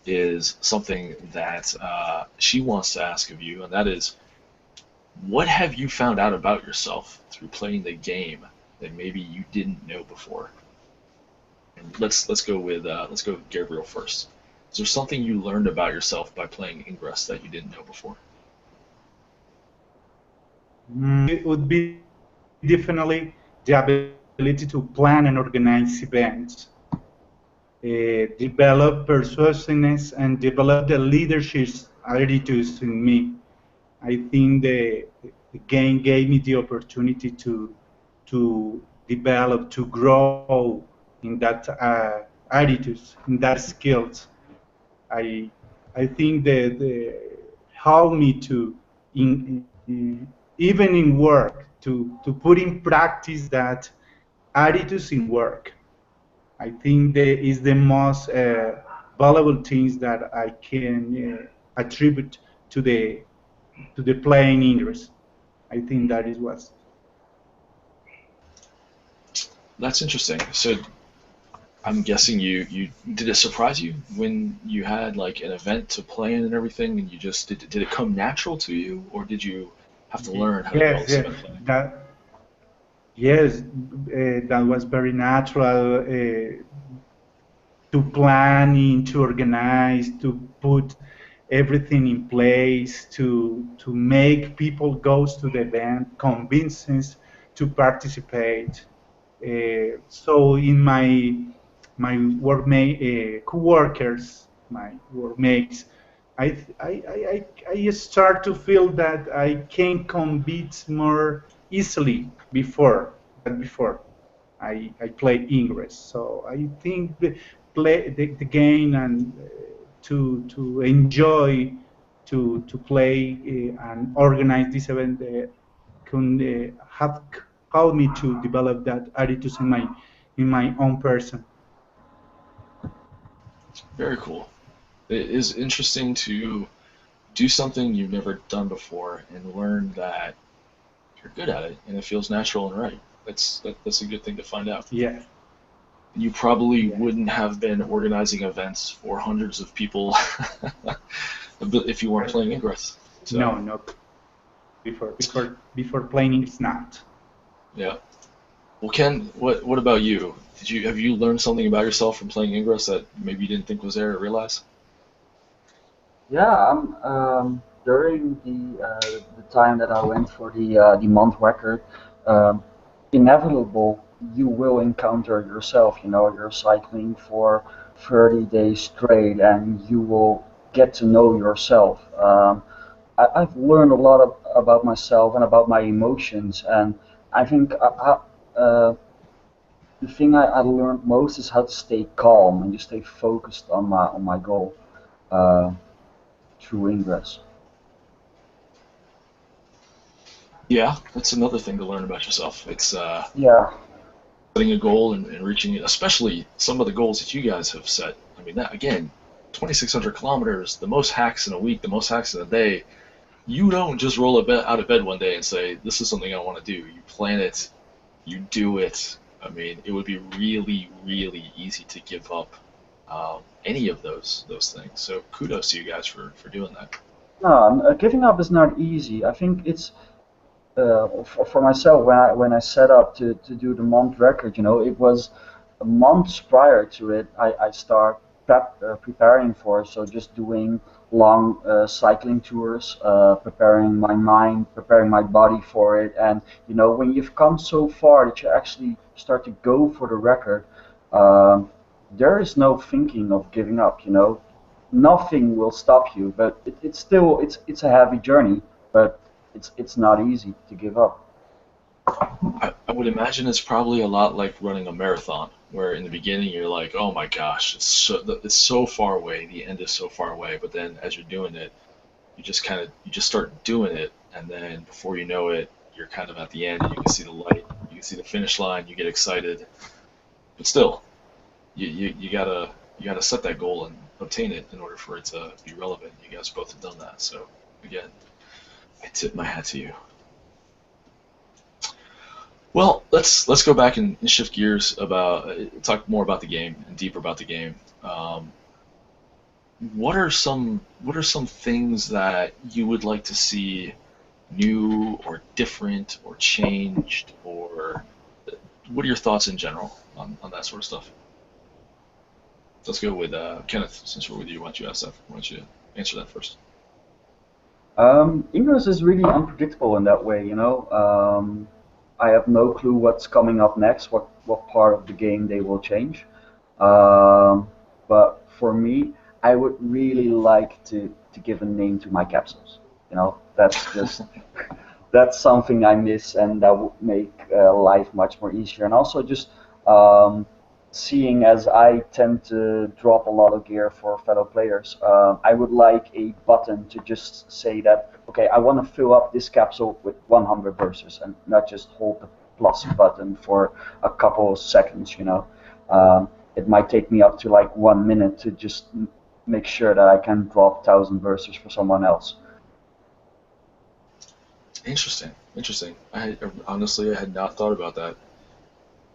is something that she wants to ask of you, and that is, what have you found out about yourself through playing the game that maybe you didn't know before? And let's go with Gabriel first. Is there something you learned about yourself by playing Ingress that you didn't know before? It would be definitely the ability to plan and organize events, develop persuasiveness, and develop the leadership attitudes in me. I think the game gave me the opportunity to develop, to grow in that attitudes, in that skills. I I think that helped me to even in work to put in practice that attitudes in work. I think that is the most valuable things that I can attribute to the playing Ingress. I think that is what. That's interesting. So I'm guessing you did it surprise you when you had like an event to play in and everything, and you just did it come natural to you, or did you have to learn how to do all Yes, this yes, event planning? that was very natural. To planning, to organize, to put everything in place, to make people go to the event, convince them to participate. So in my workmate, co-workers, my workmates, I start to feel that I can convince more easily before. I play Ingress. So I think the game and to enjoy to play and organize this event can have helped me to develop that attitude in my own person. Very cool. It is interesting to do something you've never done before and learn that you're good at it and it feels natural and right. That's a good thing to find out. Yeah. You probably Yeah. wouldn't have been organizing events for hundreds of people if you weren't playing Ingress. So, No, before playing it's not. yeah. Well, Ken, what about you? Have you learned something about yourself from playing Ingress that maybe you didn't think was there or realize? Yeah, during the time that I went for the month record, um, inevitable you will encounter yourself. You know, you're cycling for 30 days straight, and you will get to know yourself. I've learned a lot about myself and about my emotions, and I think the thing I learned most is how to stay calm and just stay focused on my goal uh, through Ingress. Yeah, that's another thing to learn about yourself. It's Yeah, setting a goal and reaching it, especially some of the goals that you guys have set. I mean, that again, 2,600 kilometers, the most hacks in a week, the most hacks in a day. You don't just roll out of bed one day and say, "This is something I want to do." You plan it, you do it. I mean, it would be really, really easy to give up any of those things. So kudos to you guys for doing that. no, giving up is not easy. I think it's for myself when I set up to do the month record. You know, it was months prior to it. I start preparing for it. So just doing long cycling tours, preparing my mind, preparing my body for it. And you know, when you've come so far that you actually start to go for the record, um, there is no thinking of giving up. You know, nothing will stop you. But it's still it's a heavy journey, but it's not easy to give up. I would imagine it's probably a lot like running a marathon, where in the beginning you're like, "Oh my gosh, it's so far away, the end is so far away." But then as you're doing it, you just start doing it, and then before you know it, you're kind of at the end, and you can see the light, you can see the finish line, you get excited. But still, you gotta set that goal and obtain it in order for it to be relevant. You guys both have done that, so again, I tip my hat to you. Well, let's go back and shift gears about talk more about the game and deeper about the game. Um, what are some things that you would like to see new or different or changed, or what are your thoughts in general on that sort of stuff? Let's go with Kenneth, since we're with you. Why don't you ask that? Why don't you answer that first? Ingress is really unpredictable in that way, you know. I have no clue what's coming up next, what part of the game they will change. But for me, I would really like to give a name to my capsules. You know, that's just that's something I miss, and that would make life much more easier. And also just um, seeing as I tend to drop a lot of gear for fellow players, I would like a button to just say that, okay, I want to fill up this capsule with 100 verses, and not just hold the plus button for a couple of seconds, you know. It might take me up to like 1 minute to just make sure that I can drop 1,000 verses for someone else. Interesting, interesting. Honestly, I had not thought about that.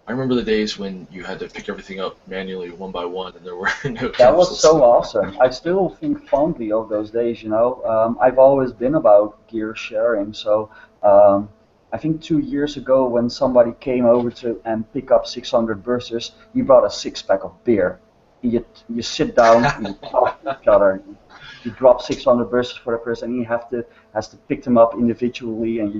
I remember the days when you had to pick everything up manually one by one, and there were no That was capsules. so awesome. I still think fondly of those days, you know. I've always been about gear sharing, so um, I think 2 years ago when somebody came over to and pick up 600 verses, he brought a six-pack of beer. You sit down, you talk to each other, you drop 600 verses for the person, he has to pick them up individually, and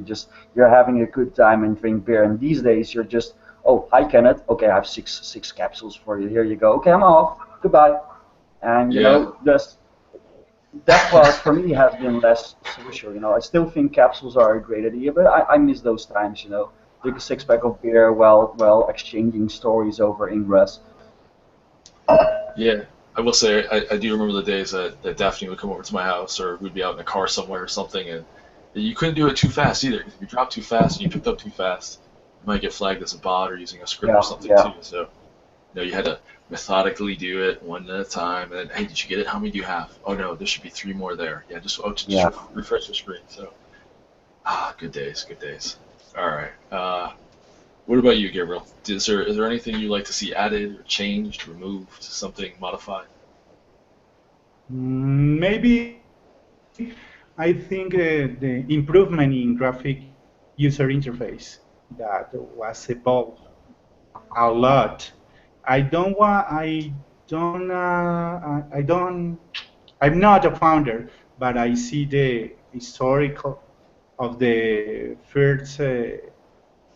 you're having a good time and drink beer. And these days you're just, oh, hi Kenneth, okay, I have six capsules for you. Here you go. Okay, I'm off. Goodbye. And you Yeah, know, just that part for me has been less social. You know, I still think capsules are a great idea, but I miss those times. You know, drink a six-pack of beer while exchanging stories over Ingress. yeah. I will say I do remember the days that Daphne would come over to my house, or we'd be out in a car somewhere or something, and you couldn't do it too fast either. 'Cause if you dropped too fast and you picked up too fast, you might get flagged as a bot or using a script or Yeah, something yeah, too. So you had to methodically do it one at a time. And then, hey, did you get it? How many do you have? Oh no, there should be three more there. Yeah, just yeah. refresh the screen. So good days, good days. All right. What about you, Gabriel? Is there anything you'd like to see added or changed, removed, something modified? Maybe I think the improvement in graphic user interface that was evolved a lot. I don't want. I don't. I don't. I'm not a founder, but I see the historical of the first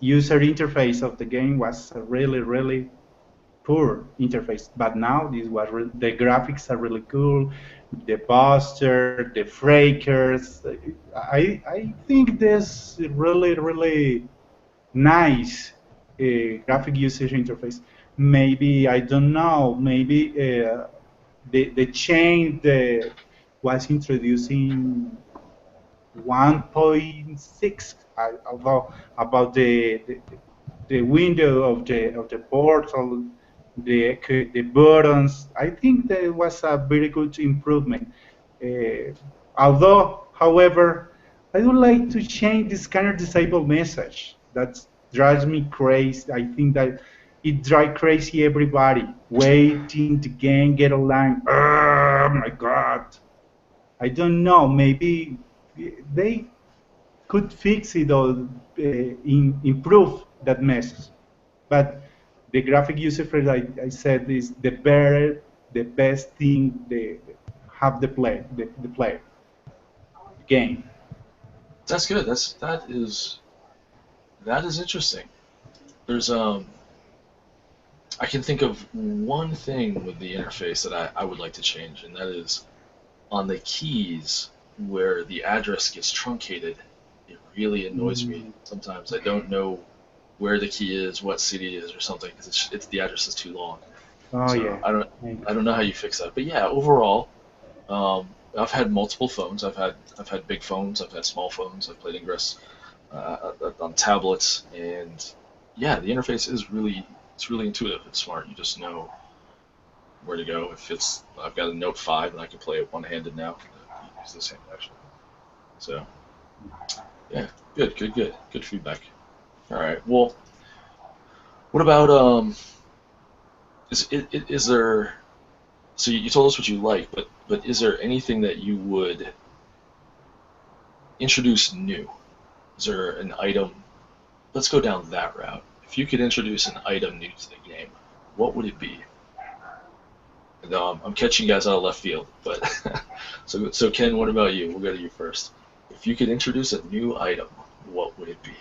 user interface of the game was a really, really poor interface. But now the graphics are really cool. The Buster, the Frakers. I think this really, really nice graphic user interface. Maybe I don't know. Maybe the change that was introducing 1.6 about the window of the portal, the buttons. I think that was a very good improvement. Uh, Although, however, I would like to change the scanner disable message. That drives me crazy. I think that it drives crazy everybody waiting to get online. Oh my God! I don't know. Maybe they could fix it or improve that message. But the graphic user interface, I said, is the best thing they have the player game. That's good. That is interesting. There's I can think of one thing with the interface that I would like to change, and that is on the keys where the address gets truncated. It really annoys me Mm. sometimes. I don't know where the key is, what city it is, or something, because it's the address is too long. Oh So yeah. I don't know how you fix that. But yeah, overall, I've had multiple phones. I've had big phones. I've had small phones. I've played Ingress on tablets, and yeah, the interface is really intuitive. It's smart. You just know where to go. I've got a Note 5 and I can play it one-handed now. Use this hand actually. So yeah, good feedback. All right. Well, what about is there? So you told us what you like, but is there anything that you would introduce new? Is there an item? Let's go down that route. If you could introduce an item new to the game, what would it be? No, I'm catching you guys out of left field, but so Ken, what about you? We'll go to you first. If you could introduce a new item, what would it be?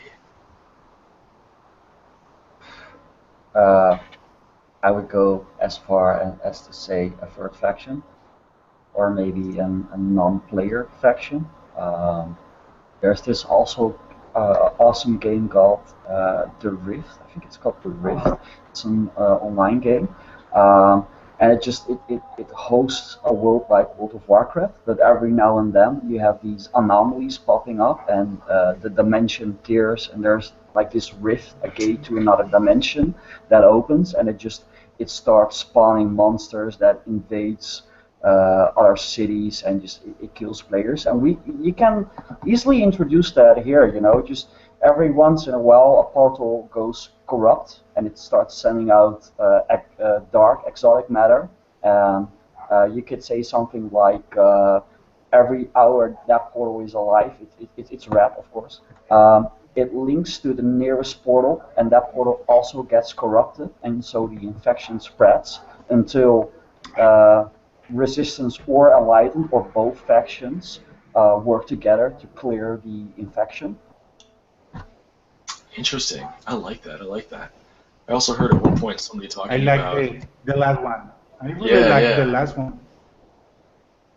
I would go as far as to say a third faction, or maybe a non-player faction. There's this also awesome game called The Rift. I think it's called The Rift. It's an online game. And it hosts a world like World of Warcraft, but every now and then you have these anomalies popping up, and the dimension tears, and there's like this rift, a gate to another dimension that opens, and it starts spawning monsters that invades other cities, and it kills players. And you can easily introduce that here. Just every once in a while a portal goes corrupt and it starts sending out dark exotic matter. And you could say something like every hour that portal is alive, it's red, of course. It links to the nearest portal, and that portal also gets corrupted, and so the infection spreads until Resistance or Enlightened, or both factions, work together to clear the infection. Interesting. I like that. I also heard at one point somebody talking about. I like the last one. I really like the last one.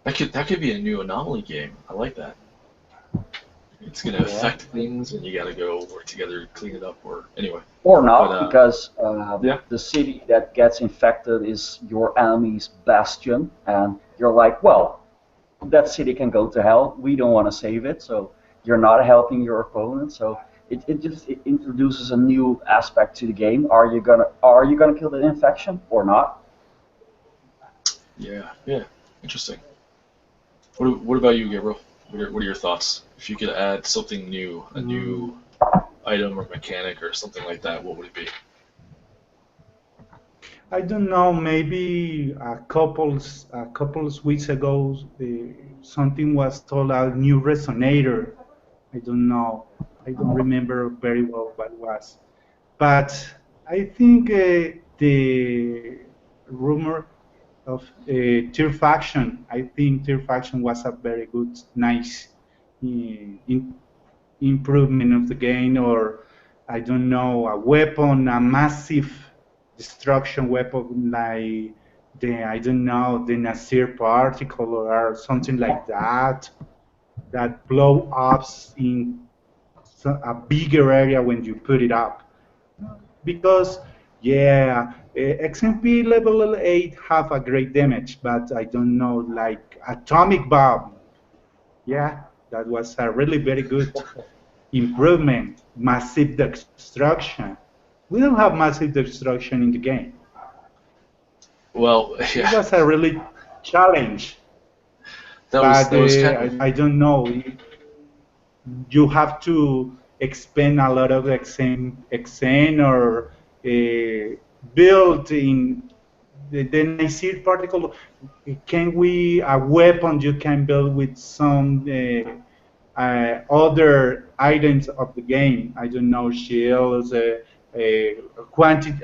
That could be a new anomaly game. I like that. It's going to affect things, and you got to go work together to clean it up, or anyway. Or not, because the city that gets infected is your enemy's bastion, and you're like, well, that city can go to hell. We don't want to save it, so you're not helping your opponent. So it introduces a new aspect to the game. Are you gonna kill the infection or not? Yeah, interesting. What about you, Gabriel? What are your thoughts? If you could add something new, a new item or mechanic or something like that, what would it be? I don't know. Maybe a couple of weeks ago, something was told a new resonator. I don't know. I don't remember very well what it was. But I think the rumor of Tier Faction, I think Tier Faction was a very good, nice improvement of the game, or I don't know, a weapon, a massive destruction weapon like the Nasir particle or something like that blow up in a bigger area when you put it up. Because XMP level 8 have a great damage, but I don't know, like atomic bomb. Yeah, that was a really very good improvement. Massive destruction. We don't have massive destruction in the game. Well, yeah. It was a really challenge. That was kind of... I don't know. You have to expend a lot of XN or build in the Nasir particle. A weapon you can build with some other items of the game? I don't know, shields, a growing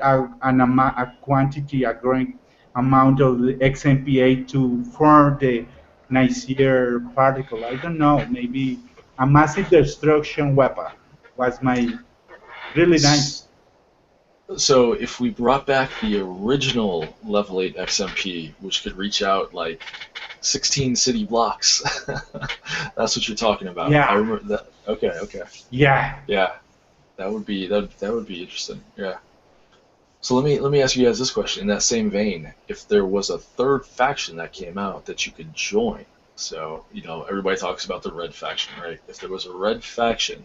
amount of the XMP8 to form the Nasir particle. I don't know, maybe a massive destruction weapon was really nice. So if we brought back the original level 8 XMP, which could reach out like 16 city blocks, that's what you're talking about. Yeah. I remember that. Okay. Yeah. Yeah. That would be interesting. Yeah. So let me ask you guys this question in that same vein. If there was a third faction that came out that you could join, so everybody talks about the red faction, right? If there was a red faction,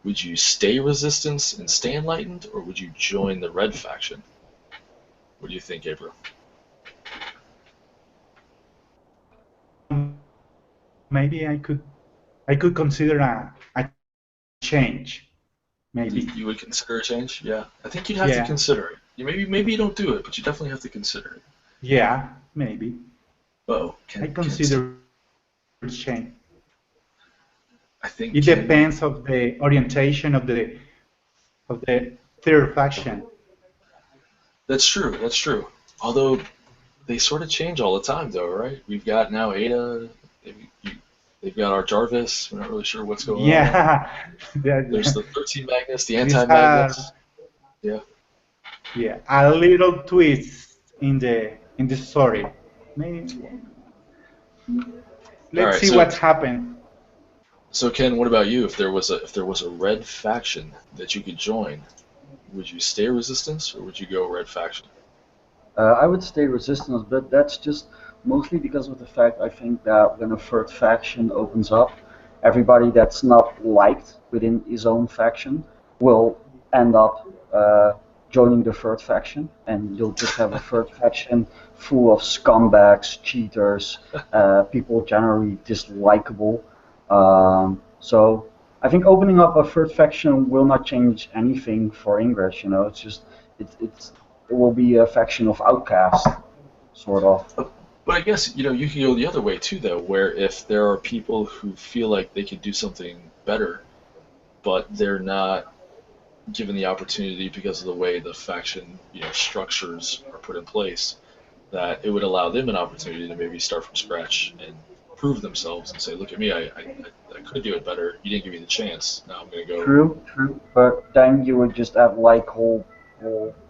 would you stay Resistance and stay Enlightened, or would you join the red faction? What do you think, Gabriel? Maybe I could consider a change. Maybe you would consider a change? Yeah, I think you'd have to consider it. Maybe you don't do it, but you definitely have to consider it. Yeah, maybe. Oh, I consider change. I think It depends of the orientation of the third faction. that's true. That's true. Although they sort of change all the time, though, right? We've got now Ada. You, they've got our Jarvis. We're not really sure what's going on. Yeah, There's the 13 Magnus, the these are anti-Magnus. Yeah. yeah a little twist in the story. Maybe, All let's right. see what's happened. So Ken, what about you? If there was a red faction that you could join, would you stay Resistance or would you go red faction? I would stay Resistance, but that's just mostly because of the fact I think that when a third faction opens up, everybody that's not liked within his own faction will end up joining the third faction, and you'll just have a third faction full of scumbags, cheaters, people generally dislikable. So I think opening up a third faction will not change anything for Ingress. You know, it's just it's it will be a faction of outcasts, sort of. But I guess you can go the other way too, though, where if there are people who feel like they could do something better, but they're not given the opportunity because of the way the faction structures are put in place, that it would allow them an opportunity to maybe start from scratch and prove themselves and say, look at me, I could do it better. You didn't give me the chance. Now I'm going to go. True, true. But then you would just have like whole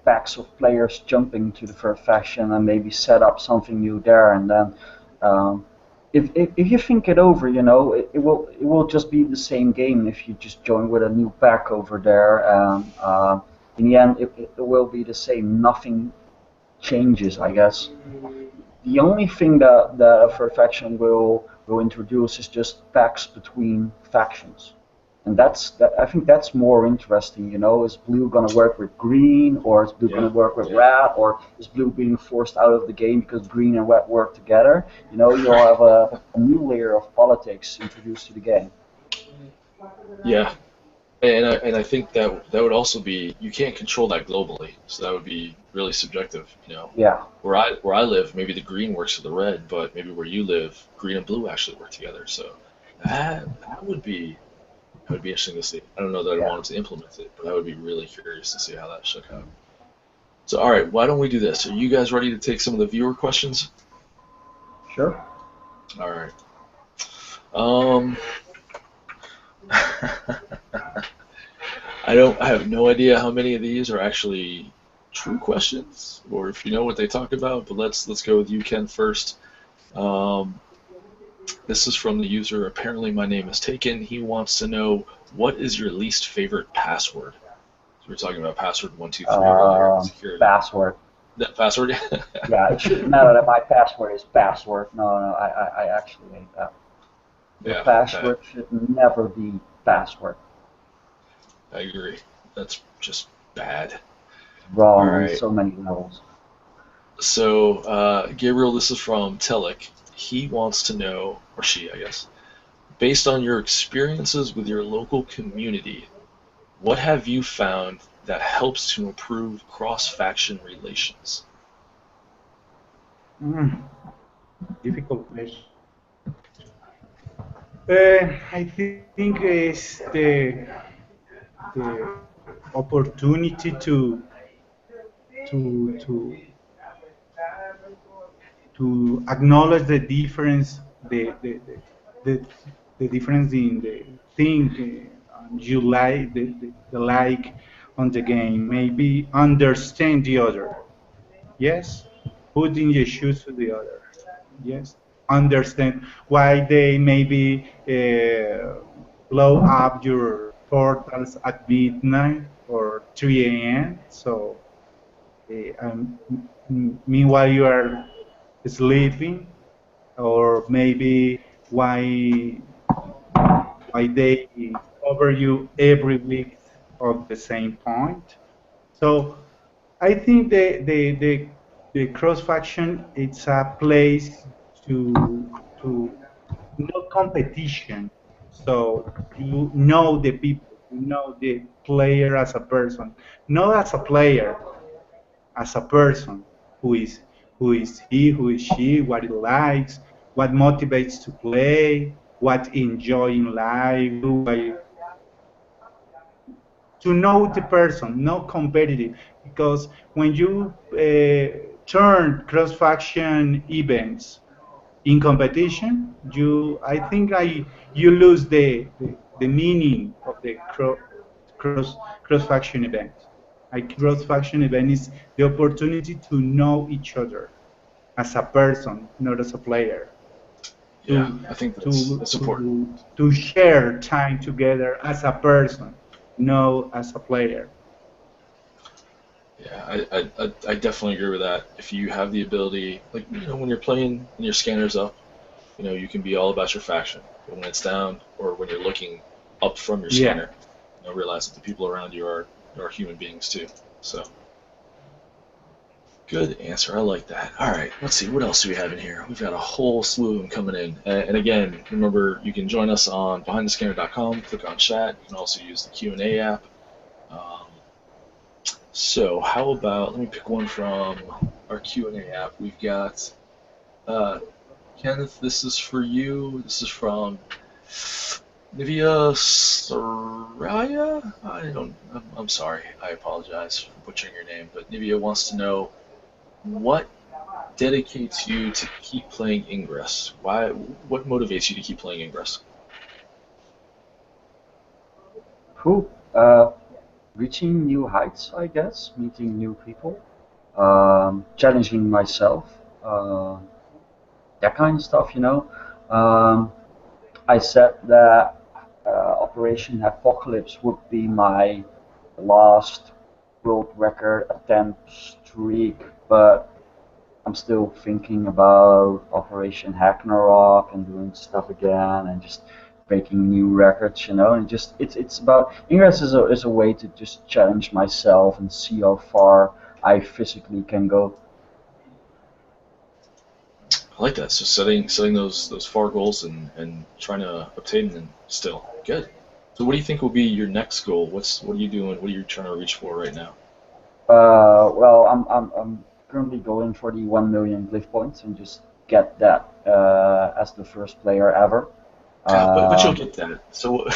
packs of players jumping to the third faction and maybe set up something new there. And then, if you think it over, it will just be the same game if you just join with a new pack over there. In the end, it will be the same. Nothing changes, I guess. The only thing that a third faction will introduce is just packs between factions. And I think that's more interesting, is blue going to work with green, or is blue going to work with red, or is blue being forced out of the game because green and red work together? You'll have a new layer of politics introduced to the game. Yeah, and I think that would also be, you can't control that globally, so that would be really subjective. Yeah. Where I live, maybe the green works with the red, but maybe where you live, green and blue actually work together. So that would be interesting to see. I don't know that I wanted to implement it, but I would be really curious to see how that shook out. So all right, why don't we do this? Are you guys ready to take some of the viewer questions? Sure. All right. I have no idea how many of these are actually true questions, or if you know what they talk about. But let's go with you, Ken, first. This is from the user. Apparently, my name is taken. He wants to know, what is your least favorite password? So we were talking about password 123 earlier. Security. Password. That password? Yeah, it shouldn't matter that my password is password. No, I actually hate that. The password should never be password. I agree. That's just bad. Wrong on so many levels. So, Gabriel, this is from Telik. He wants to know, or she, I guess, based on your experiences with your local community, what have you found that helps to improve cross-faction relations? Difficult question. I think it's the opportunity to to acknowledge the difference, the, the difference in the thing you like, the like on the game. Maybe understand the other. Yes, put in your shoes to the other. Yes, understand why they maybe blow up your portals at midnight or 3 a.m. So, meanwhile you are sleeping, or maybe why they cover you every week of the same point. So I think the cross faction, it's a place to no competition. So you know the people, you know the player as a person, not as a player, as a person. Who is he, who is she, what he likes, what motivates to play. what enjoy in life, who I to know the person, not competitive. Because when you turn cross-faction events in competition, you lose the meaning of the cross-faction event. A cross-faction event is the opportunity to know each other as a person, not as a player. Yeah, I think that's important. To share time together as a person, not as a player. Yeah, I definitely agree with that. If you have the ability, like, when you're playing and your scanner's up, you can be all about your faction. But when it's down, or when you're looking up from your Yeah. scanner, realize that the people around you are human beings too. So, good answer. I like that. All right, let's see. What else do we have in here? We've got a whole slew of them coming in. And again, remember, you can join us on behindthescanner.com. Click on chat. You can also use the Q&A app. So how about, let me pick one from our Q&A app. We've got Kenneth. This is for you. This is from Nivea Soraya. I'm sorry. I apologize for butchering your name, but Nivea wants to know what dedicates you to keep playing Ingress. What motivates you to keep playing Ingress? Cool. Reaching new heights, I guess, meeting new people, challenging myself, that kind of stuff. I said that Operation Apocalypse would be my last world record attempt streak, but I'm still thinking about Operation Ragnarok and doing stuff again and just breaking new records. And just it's about Ingress is a way to just challenge myself and see how far I physically can go. I like that. So setting those far goals and trying to obtain them still. Good. So what do you think will be your next goal? What are you doing? What are you trying to reach for right now? Well, I'm currently going for the 1 million glyph points and just get that as the first player ever. But you'll get that. So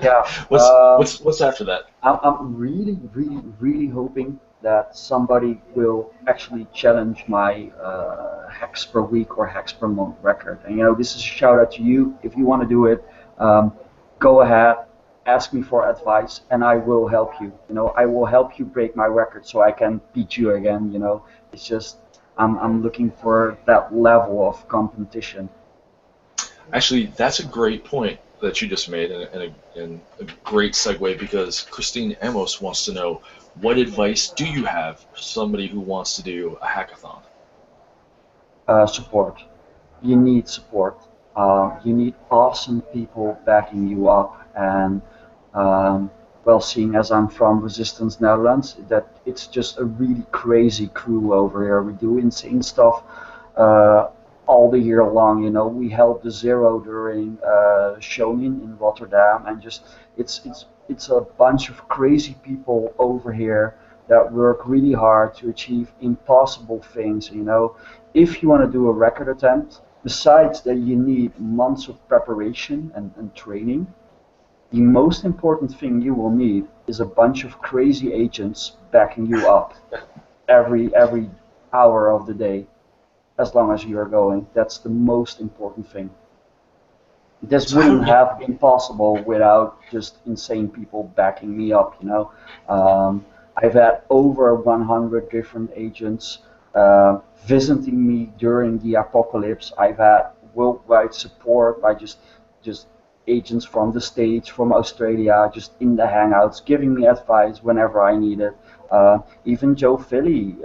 Yeah. what's after that? I'm really, really, really hoping that somebody will actually challenge my hacks per week or hacks per month record. And this is a shout out to you. If you want to do it, go ahead, ask me for advice, and I will help you. I will help you break my record so I can beat you again. It's just I'm looking for that level of competition. Actually, that's a great point that you just made, and a great segue, because Christine Amos wants to know, what advice do you have for somebody who wants to do a hackathon? Support. You need support. You need awesome people backing you up. And well, seeing as I'm from Resistance Netherlands, that it's just a really crazy crew over here. We do insane stuff all the year long. We held the Zero during Shonin in Rotterdam, and just it's a bunch of crazy people over here that work really hard to achieve impossible things. If you want to do a record attempt, besides that you need months of preparation and training, the most important thing you will need is a bunch of crazy agents backing you up every hour of the day, as long as you are going. That's the most important thing. This wouldn't have been possible without just insane people backing me up. I've had over 100 different agents visiting me during the apocalypse. I've had worldwide support by just agents from the States, from Australia, just in the Hangouts, giving me advice whenever I need it. Even Joe Philly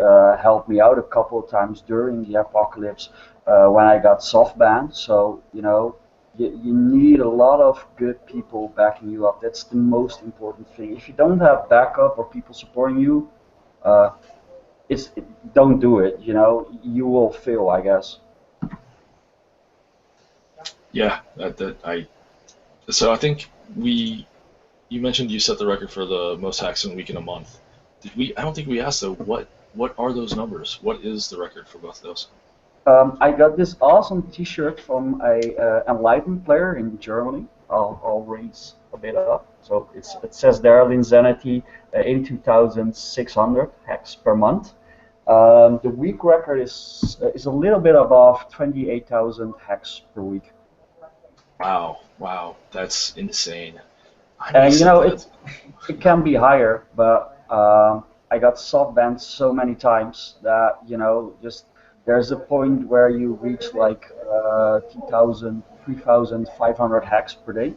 helped me out a couple of times during the apocalypse when I got soft banned. So, you need a lot of good people backing you up. That's the most important thing. If you don't have backup or people supporting you, don't do it. You will fail, I guess. Yeah, So I think you mentioned you set the record for the most hacks in a week in a month. I don't think we asked though. What are those numbers? What is the record for both of those? I got this awesome T-shirt from a Enlightened player in Germany. I'll raise a bit up. So it says there Linzenity 82,600 hex per month. The week record is a little bit above 28,000 hex per week. Wow, that's insane. And it can be higher, but I got soft banned so many times that just there's a point where you reach like 2,000, 3,500 hacks per day,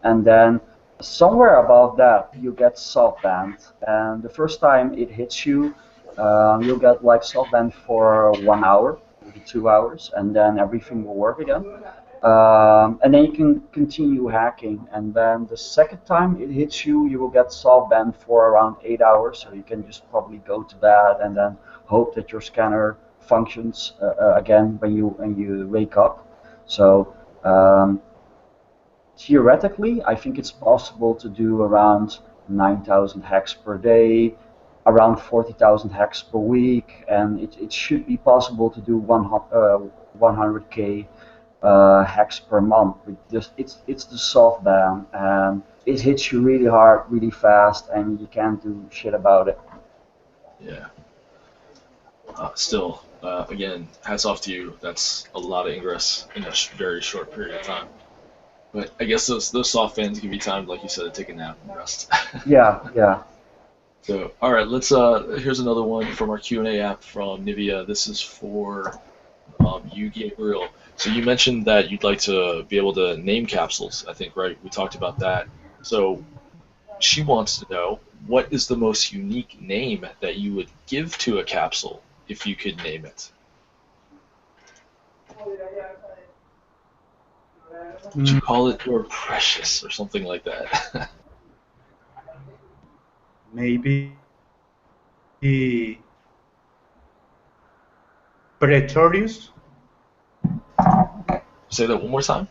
and then somewhere above that you get soft banned, and the first time it hits you, you'll get like soft banned for 1 hour, maybe 2 hours, and then everything will work again. And then you can continue hacking, and then the second time it hits you, you will get soft banned for around 8 hours, so you can just probably go to bed and then hope that your scanner functions again when you wake up. So theoretically, I think it's possible to do around 9,000 hacks per day, around 40,000 hacks per week, and it should be possible to do 100k hacks per month. It's the soft ban, and it hits you really hard, really fast, and you can't do shit about it. Yeah. Still, again, hats off to you. That's a lot of ingress in a very short period of time. But I guess those soft bans give you time, like you said, to take a nap and rest. Yeah. So, all right, let's. Here's another one from our Q&A app from Nivea. This is for you, Gabriel. So you mentioned that you'd like to be able to name capsules, I think, right? We talked about that. So she wants to know, what is the most unique name that you would give to a capsule if you could name it? Would you call it your precious or something like that? Maybe Pretorius. Say that one more time.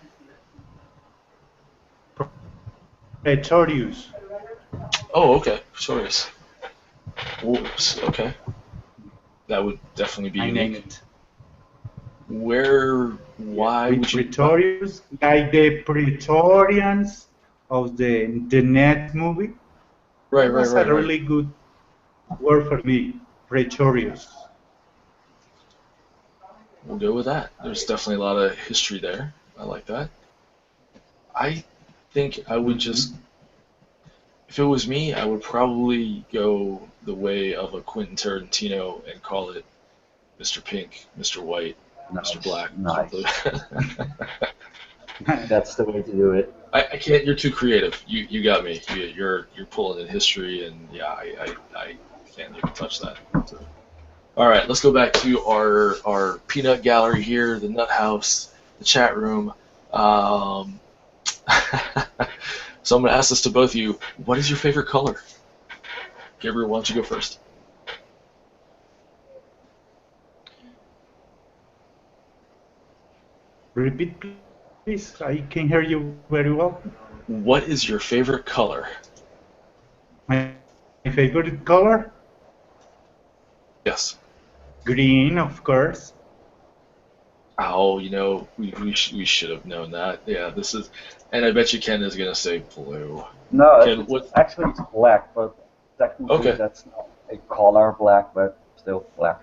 Pretorius. Oh, okay. Pretorius. Whoops. Okay. That would definitely be I unique. name it. Why would you? Pretorius, like the Praetorians of the net movie. Right. That's a really good word for me. Pretorius. We'll go with that. There's definitely a lot of history there. I like that. I think I would just, if it was me, I would probably go the way of a Quentin Tarantino and call it Mr. Pink, Mr. White, Mr. Black. Nice. That's the way to do it. I can't. You're too creative. You got me. You're pulling in history, and yeah, I can't even touch that. So. All right, let's go back to our peanut gallery here, the nut house, the chat room. So I'm going to ask this to both of you. What is your favorite color? Gabriel, why don't you go first? Repeat, please. I can hear you very well. What is your favorite color? My favorite color? Yes. Green, of course. Oh, we should have known that. Yeah, this is, and I bet you Ken is going to say blue. No, Ken, actually it's black, but technically that's not a color black, but still black.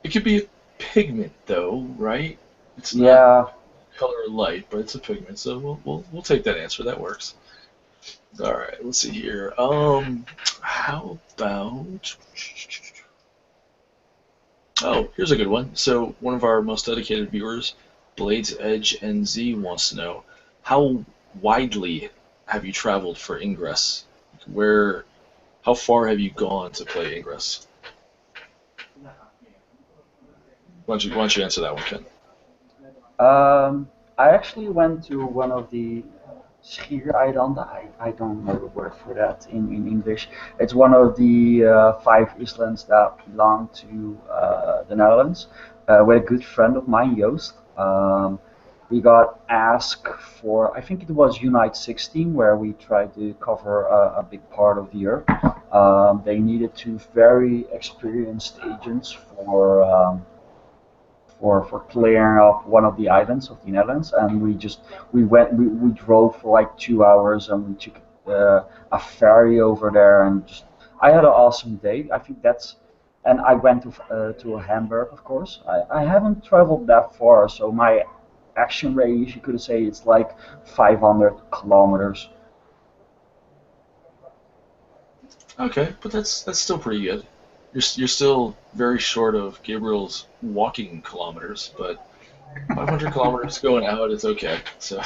It could be a pigment, though, right? It's not color light, but it's a pigment, so we'll take that answer. That works. All right, let's see here. How about? Oh, here's a good one. So one of our most dedicated viewers, Blades Edge NZ, wants to know, how widely have you traveled for Ingress? How far have you gone to play Ingress? Why don't you answer that one, Ken? I actually went to one of the Schiereilanden. I don't know the word for that in English. It's one of the 5 islands that belong to the Netherlands, with a good friend of mine, Joost. We got asked for, I think it was Unite 16, where we tried to cover a big part of the Earth. They needed 2 very experienced agents for for clearing up one of the islands of the Netherlands, and we drove for like 2 hours, and we took a ferry over there, and just I had an awesome day. I think that's, and I went to Hamburg, of course. I haven't traveled that far, so my action radius, you could say, it's like 500 kilometers. Okay, but that's still pretty good. You're still very short of Gabriel's walking kilometers, but 500 kilometers going out is okay. So,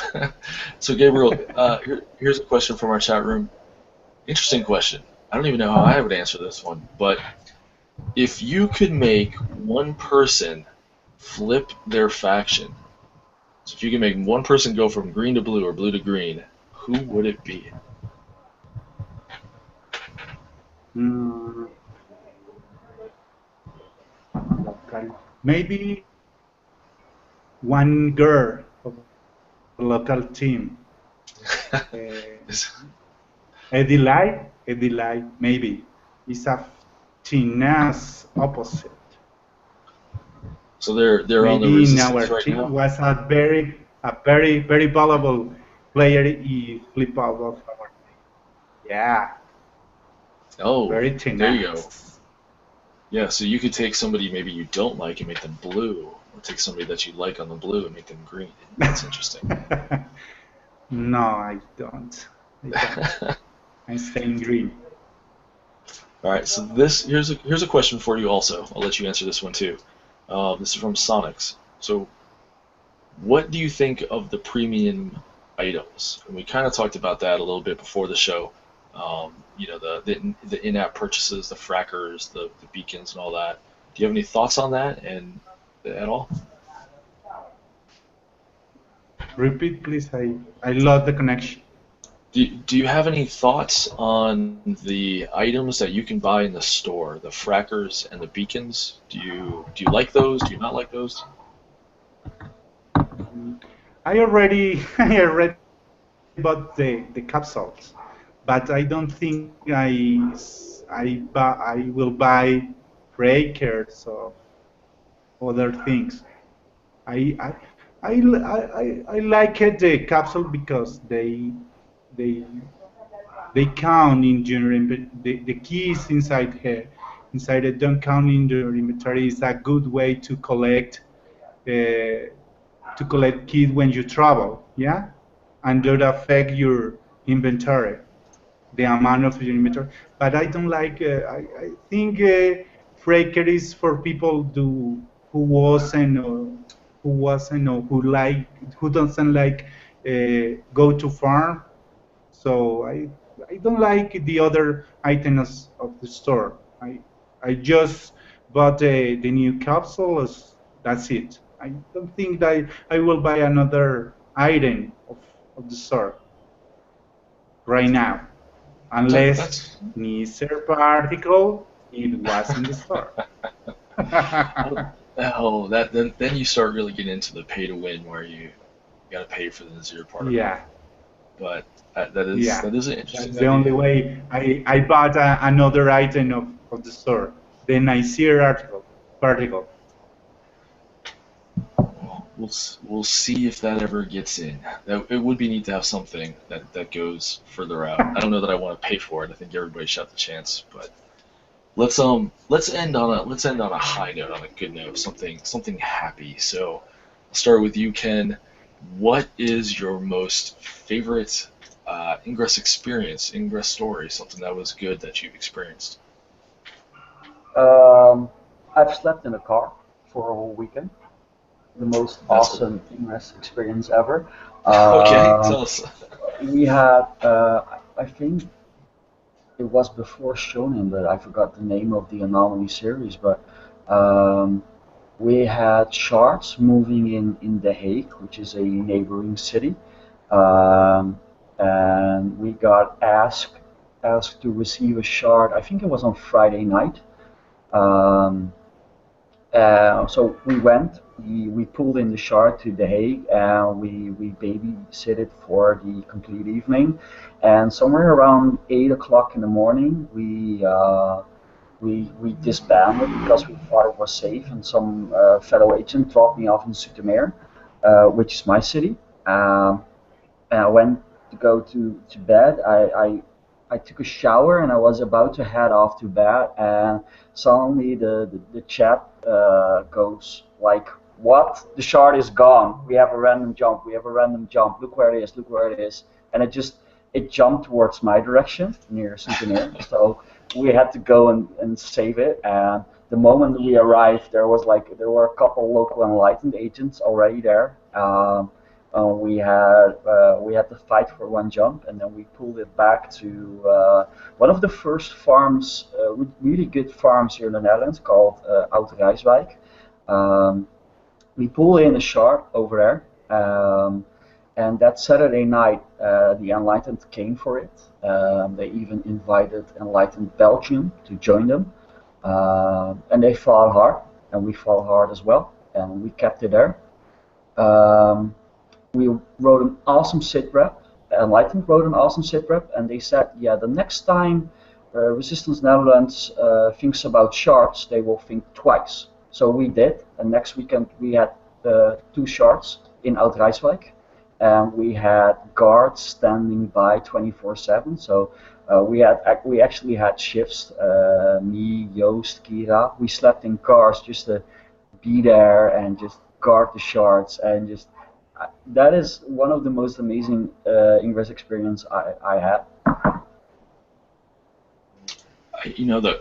so Gabriel, here's a question from our chat room. Interesting question. I don't even know how I would answer this one, but if you could make one person flip their faction, so if you could make one person go from green to blue or blue to green, who would it be? Mm, local. Maybe one girl of the local team. Eddie Lai, maybe. Is a Tina's opposite. So they're on the Maybe in resistance our right team now. was a very valuable player. He flip out of our team. Yeah, Oh, very there you go. tenacious. Yeah, so you could take somebody maybe you don't like and make them blue, or take somebody that you like on the blue and make them green. That's interesting. No, I don't. I'm staying green. All right, so here's a question for you also. I'll let you answer this one too. This is from Sonics. So, what do you think of the premium items? And we kind of talked about that a little bit before the show. You know, the in-app purchases, the frackers, the beacons, and all that. Do you have any thoughts on that and at all? Repeat, please. I lost the connection. Do you have any thoughts on the items that you can buy in the store, the frackers and the beacons? Do you like those? Do you not like those? I already bought the capsules, but I don't think I will buy breakers or other things. I I I like it, the capsule because they they count in your the keys inside here inside it don't count in your inventory. Is a good way to collect keys when you travel, yeah, and don't affect your inventory, the amount of your inventory. But I don't like. I think Fraker is for people who doesn't like go to farm. So I don't like the other items of the store. I just bought the new capsules. That's it. I don't think that I will buy another item of the store right now, unless That's needs a particle it was in the store. oh, that then you start really getting into the pay to win where you got to pay for the zero particle. Yeah, But yeah. that is an interesting That's the only idea. way I bought another item of the store. Then I see an particle. Well, we'll see if that ever gets in. It would be neat to have something that goes further out. I don't know that I want to pay for it. I think everybody should have the chance, but let's end on a high note, on a good note, something happy. So I'll start with you, Ken. What is your most favorite Ingress experience, Ingress story, something that was good that you've experienced? Um, I've slept in a car for a whole weekend. The most That's awesome Ingress experience ever. okay. Um, Tell us. we had, I think it was before Shonen, but I forgot the name of the Anomaly series. But um, we had shards moving in The Hague, which is a neighboring city, um, and we got asked to receive a shard. I think it was on Friday night. Um, so we went, we pulled in the shard to The Hague, and we babysitted for the complete evening. And somewhere around 8 o'clock in the morning, we disbanded because we thought it was safe, and some fellow agent dropped me off in Zoetermeer, which is my city. And I went to go to bed. I took a shower and I was about to head off to bed, and suddenly the chat goes like, "What? The shard is gone. We have a random jump. We have a random jump. Look where it is. Look where it is." And it jumped towards my direction near Souvenir. So we had to go and save it. And the moment we arrived, there were a couple local enlightened agents already there. We had to fight for one jump, and then we pulled it back to one of the first farms, really good farms here in the Netherlands, called Oud Rijswijk. We pulled in a shard over there, and that Saturday night, the Enlightened came for it. They even invited Enlightened Belgium to join them, and they fought hard, and we fought hard as well, and we kept it there. We wrote an awesome sitrep. Enlightened wrote an awesome sitrep, and they said, yeah, the next time Resistance Netherlands thinks about shards, they will think twice. So we did, and next weekend we had 2 shards in Oud Rijswijk, and we had guards standing by 24/7. So we actually had shifts. Me, Joost, Kira. We slept in cars just to be there and just guard the shards, and just that is one of the most amazing Ingress experience I had.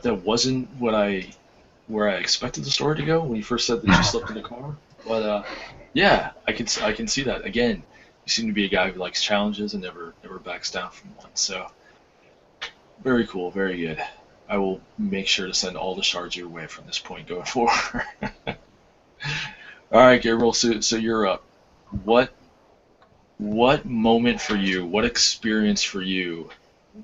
That wasn't where I expected the story to go when you first said that you slept in the car. But yeah, I can see that. Again, you seem to be a guy who likes challenges and never backs down from one. So very cool, very good. I will make sure to send all the shards your way from this point going forward. All right, Gabriel. So you're up. What moment for you, what experience for you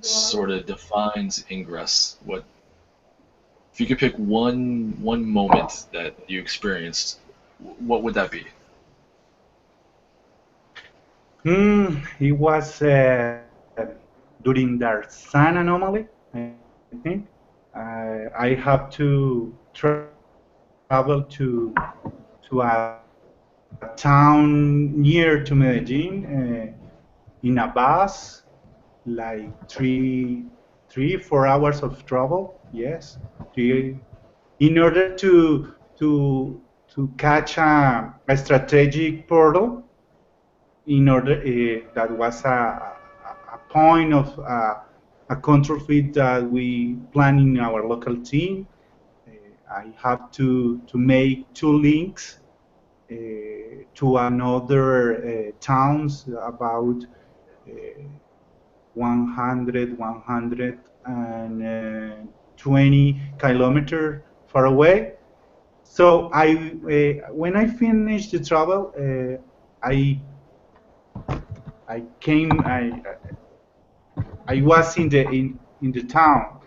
sort of defines Ingress? If you could pick one moment that you experienced, what would that be? It was during the sun anomaly, I think. I have to travel to a town near to Medellin in a bus, like 4 hours of travel. Yes, in order to catch a strategic portal. In order that was a point of a control feed that we plan in our local team. I have to make 2 links to another towns about 120 kilometers far away. So when I finished the travel, I was in the town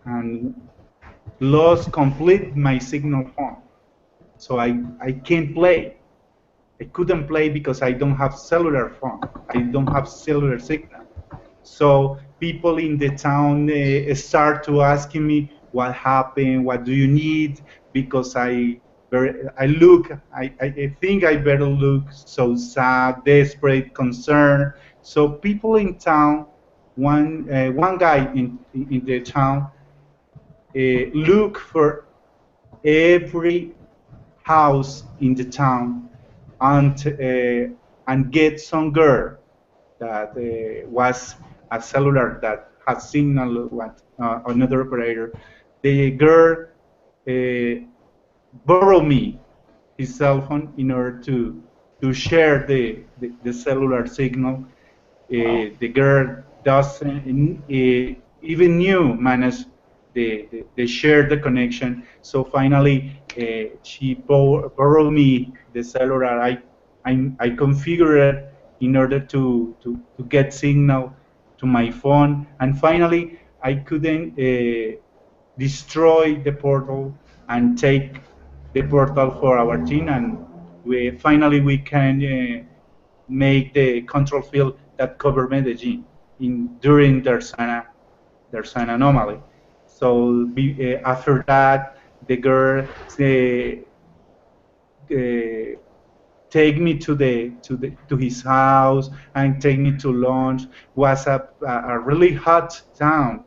and lost complete my signal phone. So I can't play. I couldn't play because I don't have cellular phone. I don't have cellular signal. So people in the town start to asking me what happened, what do you need, because I think I better look so sad, desperate, concerned. So people in town, one guy in the town, look for every house in the town and get some girl that was a cellular that had signal with another operator. The girl borrowed me his cell phone in order to share the cellular signal. The girl doesn't even manage they share the connection. So finally, she borrowed me the cellular. I configured it in order to get signal to my phone, and finally I couldn't destroy the portal and take the portal for our team, and we can make the control field that cover Medellin during their sun anomaly. So after that, the girl take me to his house and take me to lunch. Was a really hot town.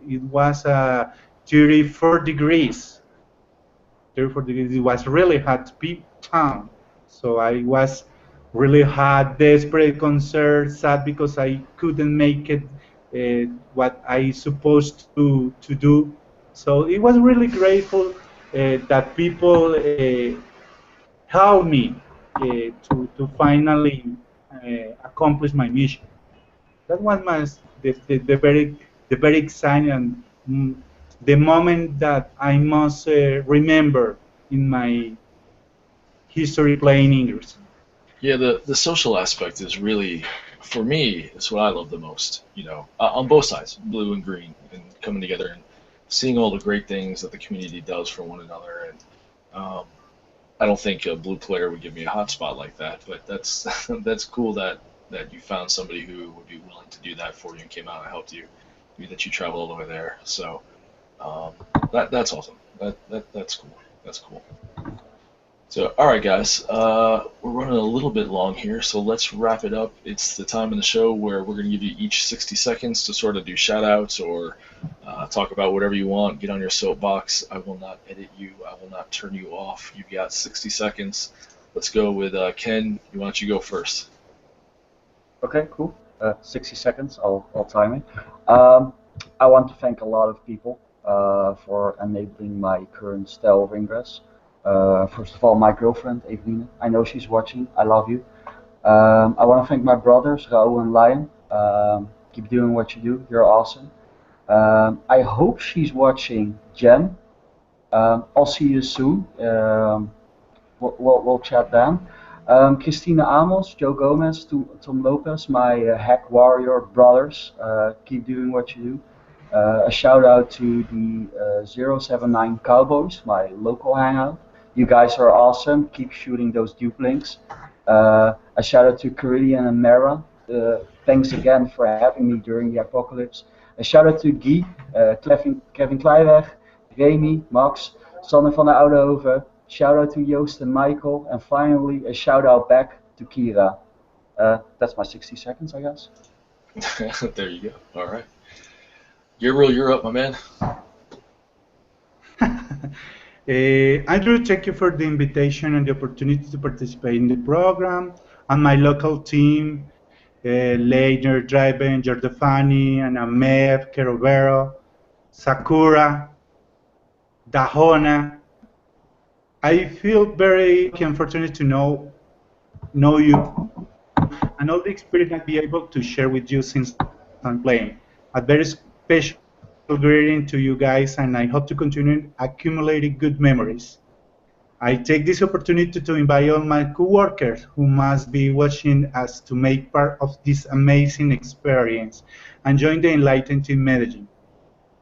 It was 34 degrees. 34 degrees. It was really hot town. So I was really hot, desperate, concerned, sad because I couldn't make it what I supposed to do. So it was really grateful that people helped me to finally accomplish my mission. That was the very exciting the moment that I must remember in my history playing Ingress. Yeah, the social aspect is really, for me, is what I love the most. On both sides, blue and green, and coming together and seeing all the great things that the community does for one another. And I don't think a blue player would give me a hotspot like that, but that's that's cool that you found somebody who would be willing to do that for you and came out and helped you, that you traveled all the way there. So that's awesome. That's cool. That's cool. So, all right, guys, we're running a little bit long here, so let's wrap it up. It's the time in the show where we're going to give you each 60 seconds to sort of do shout-outs or talk about whatever you want. Get on your soapbox. I will not edit you. I will not turn you off. You've got 60 seconds. Let's go with Ken. Why don't you go first? Okay, cool. 60 seconds. I'll time it. I want to thank a lot of people for enabling my current style of Ingress. First of all, my girlfriend, Eveline. I know she's watching. I love you. I want to thank my brothers, Raoul and Lion. Keep doing what you do. You're awesome. I hope she's watching, Jen. I'll see you soon. We'll chat then. Christina Amos, Joe Gomez, Tom Lopez, my hack warrior brothers. Keep doing what you do. A shout out to the 079 Cowboys, my local hangout. You guys are awesome. Keep shooting those dupe links. A shout out to Caridian and Mara. Thanks again for having me during the apocalypse. A shout out to Guy, Kevin Kleiweg, Remy, Max, Sanne van der Oudehoven. Shout out to Joost and Michael. And finally, a shout out back to Kira. That's my 60 seconds, I guess. There you go. All right. Gabriel, you're up, my man. Andrew, thank you for the invitation and the opportunity to participate in the program. And my local team, Leitner, Driven, Giordafani, and Amev, Kerovero, Sakura, Dahona. I feel very lucky and fortunate to know you and all the experience I'll be able to share with you since I'm playing. A very special greeting to you guys, and I hope to continue accumulating good memories. I take this opportunity to invite all my co-workers who must be watching us to make part of this amazing experience and join the Enlightened Team Medellin.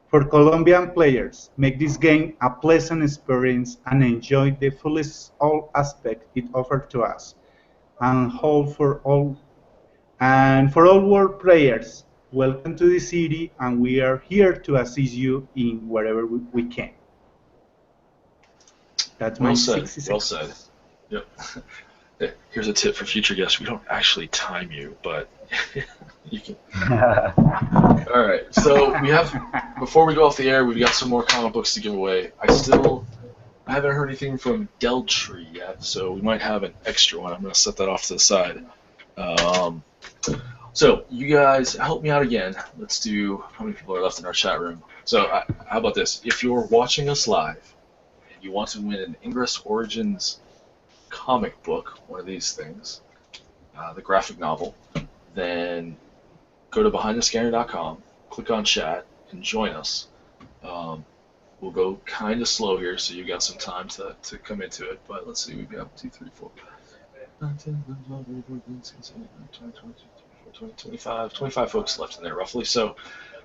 For Colombian players, make this game a pleasant experience and enjoy the fullest all aspect it offers to us. And for all world players, welcome to the city, and we are here to assist you in wherever we can. That's my 60 seconds. Well said. Yep. Here's a tip for future guests. We don't actually time you, but you can. All right. So before we go off the air, we've got some more comic books to give away. I haven't heard anything from Deltree yet, so we might have an extra one. I'm going to set that off to the side. So you guys help me out again. Let's do, how many people are left in our chat room? So how about this? If you're watching us live and you want to win an Ingress Origins comic book, one of these things, the graphic novel, then go to behindthescanner.com, click on chat, and join us. We'll go kind of slow here, so you've got some time to come into it. But let's see, we've got 2, 3, 4, 25 folks left in there roughly. So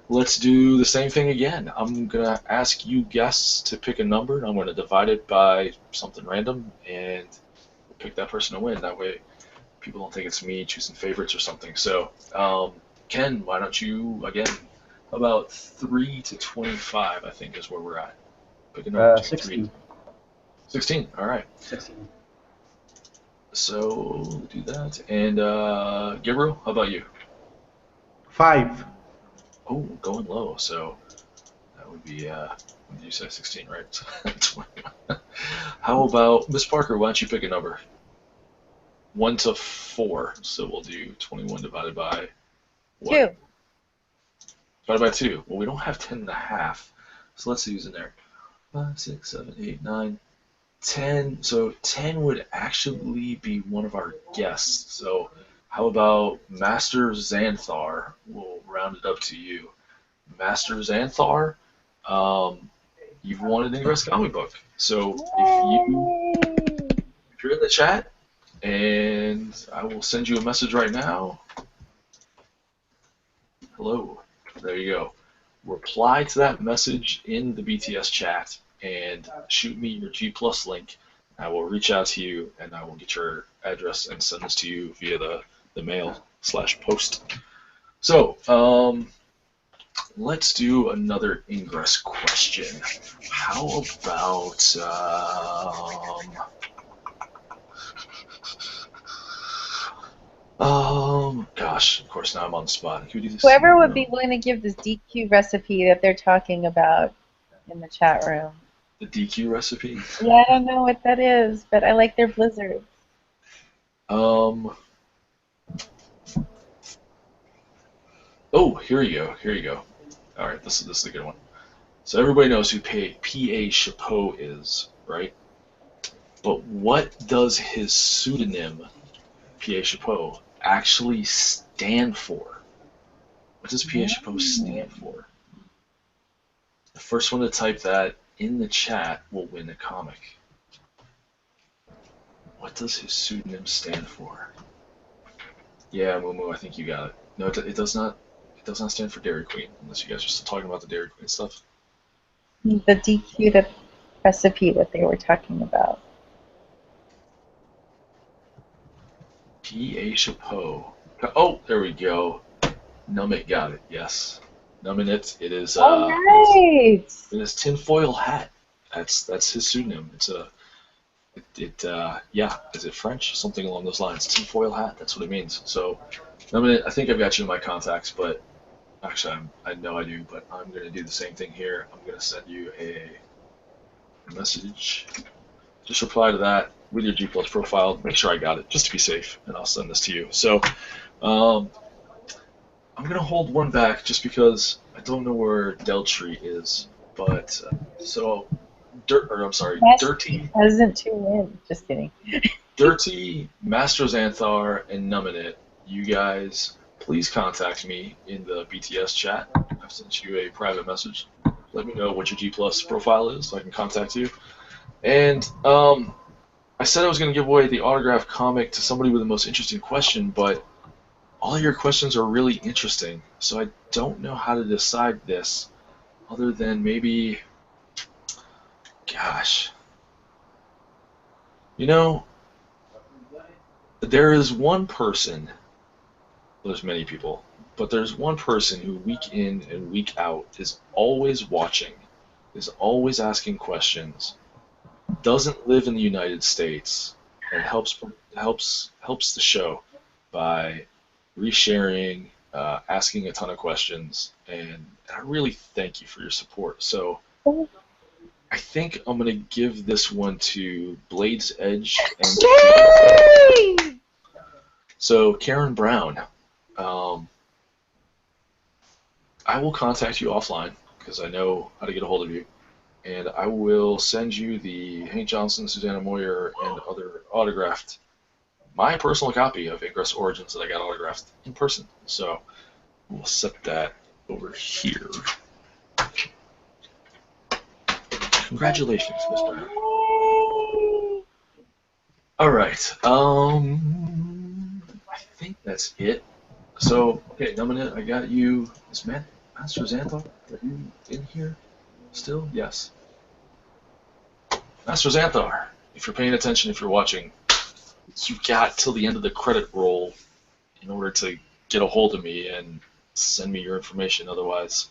let's do the same thing again. I'm going to ask you guests to pick a number. I'm going to divide it by something random and pick that person to win. That way people don't think it's me choosing favorites or something. So Ken, why don't you, again, about 3 to 25, I think, is where we're at. Pick a number. 16. 16, all right. 16. So do that. And Gabriel, how about you? 5. Oh, going low. So that would be, what did you say, 16, right? 21. How about Miss Parker? Why don't you pick a number? 1 to 4. So we'll do 21 divided by what? 2. Divided by 2. Well, we don't have 10 and a half. So let's see who's in there. 5, 6, 7, 8, 9, 10. So 10 would actually be one of our guests. So how about Master Xanthar? We'll round it up to you. Master Xanthar, you've won an Ingress comic book. So if you're in the chat, and I will send you a message right now. Hello. There you go. Reply to that message in the BTS chat and shoot me your G Plus link. I will reach out to you and I will get your address and send this to you via the mail/post. So, let's do another Ingress question. How about gosh, of course now I'm on the spot. Whoever would be willing to give this DQ recipe that they're talking about in the chat room. The DQ recipe? Yeah, I don't know what that is, but I like their blizzards. Oh, here you go. Here you go. All right, this is a good one. So everybody knows who P.A. Chapeau is, right? But what does his pseudonym, P.A. Chapeau, actually stand for? What does P.A. Chapeau stand for? The first one to type that in the chat will win a comic. What does his pseudonym stand for? Yeah, Momo, I think you got it. No, it does not. It does not stand for Dairy Queen, unless you guys are still talking about the Dairy Queen stuff. The DQ, the recipe that they were talking about. P.A. Chapeau. Oh, there we go. Numit got it. Yes, Numit. It is. Oh, right. It is tinfoil hat. That's his pseudonym. It's a. Yeah. Is it French? Something along those lines. Tinfoil hat. That's what it means. So, Numit, I think I've got you in my contacts, but actually, I know I do. But I'm gonna do the same thing here. I'm gonna send you a message. Just reply to that with your G Plus profile. Make sure I got it, just to be safe, and I'll send this to you. So, I'm gonna hold one back just because I don't know where Deltree is. But so, Dirty. Doesn't tune in. Just kidding. Dirty, Master Xanthar, and Numinit. You guys, please contact me in the BTS chat. I've sent you a private message. Let me know what your G Plus profile is so I can contact you. And I said I was going to give away the autographed comic to somebody with the most interesting question, but all your questions are really interesting, so I don't know how to decide this other than maybe, gosh, you know, there is one person, well, there's many people, but there's one person who week in and week out is always watching, is always asking questions, doesn't live in the United States, and helps the show by resharing, asking a ton of questions, and I really thank you for your support. So I think I'm gonna give this one to Blade's Edge and Yay! So Karen Brown, I will contact you offline because I know how to get a hold of you. And I will send you the Hank Johnson, Susanna Moyer, and other autographed, my personal copy of Ingress Origins that I got autographed in person. So we'll set that over here. Congratulations, Miss Brown. All right. I think that's it. So, okay, Numinit, I got you. Is Master Xanthar, are you in here still? Yes. Master Xanthar, if you're paying attention, if you're watching, you've got till the end of the credit roll in order to get a hold of me and send me your information. Otherwise,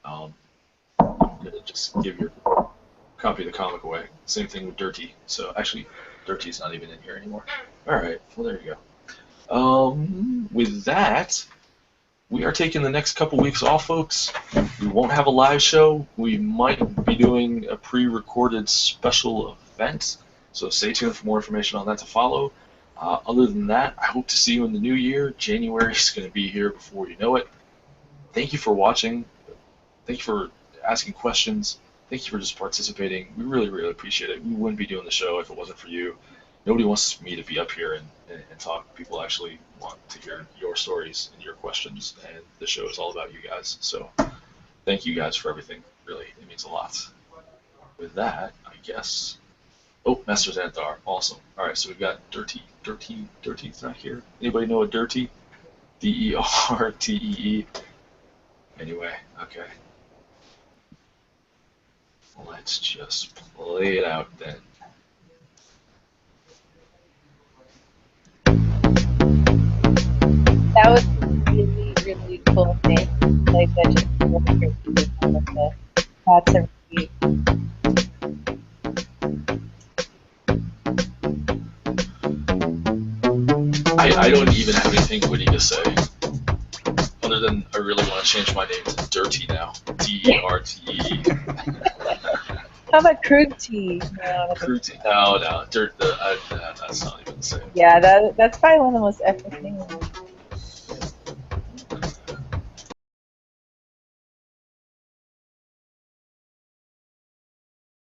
I'm going to just give your copy of the comic away. Same thing with Dirty. So actually, Dirty's not even in here anymore. All right, well, there you go. With that, we are taking the next couple weeks off, folks. We won't have a live show. We might be doing a pre-recorded special event, so stay tuned for more information on that to follow. Other than that, I hope to see you in the new year. January is going to be here before you know it. Thank you for watching. Thank you for asking questions. Thank you for just participating. We really, really appreciate it. We wouldn't be doing the show if it wasn't for you. Nobody wants me to be up here and talk. People actually want to hear your stories and your questions, and the show is all about you guys. So thank you guys for everything. Really, it means a lot. With that, I guess... Oh, Master Xanthar. Awesome. All right, so we've got Dirty. Dirty's not here. Anybody know a Dirty? D-E-R-T-E-E. Anyway, okay. Let's just play it out then. That was a really, really cool thing. Like that just really great with the lots of reviews. I don't even have anything witty to say, other than I really want to change my name to Dirty now. D-E-R-T-E. How about Krug Tea? No, Cruelty. No, Dirt. That's not even the same. yeah, that's probably one of the most epic things.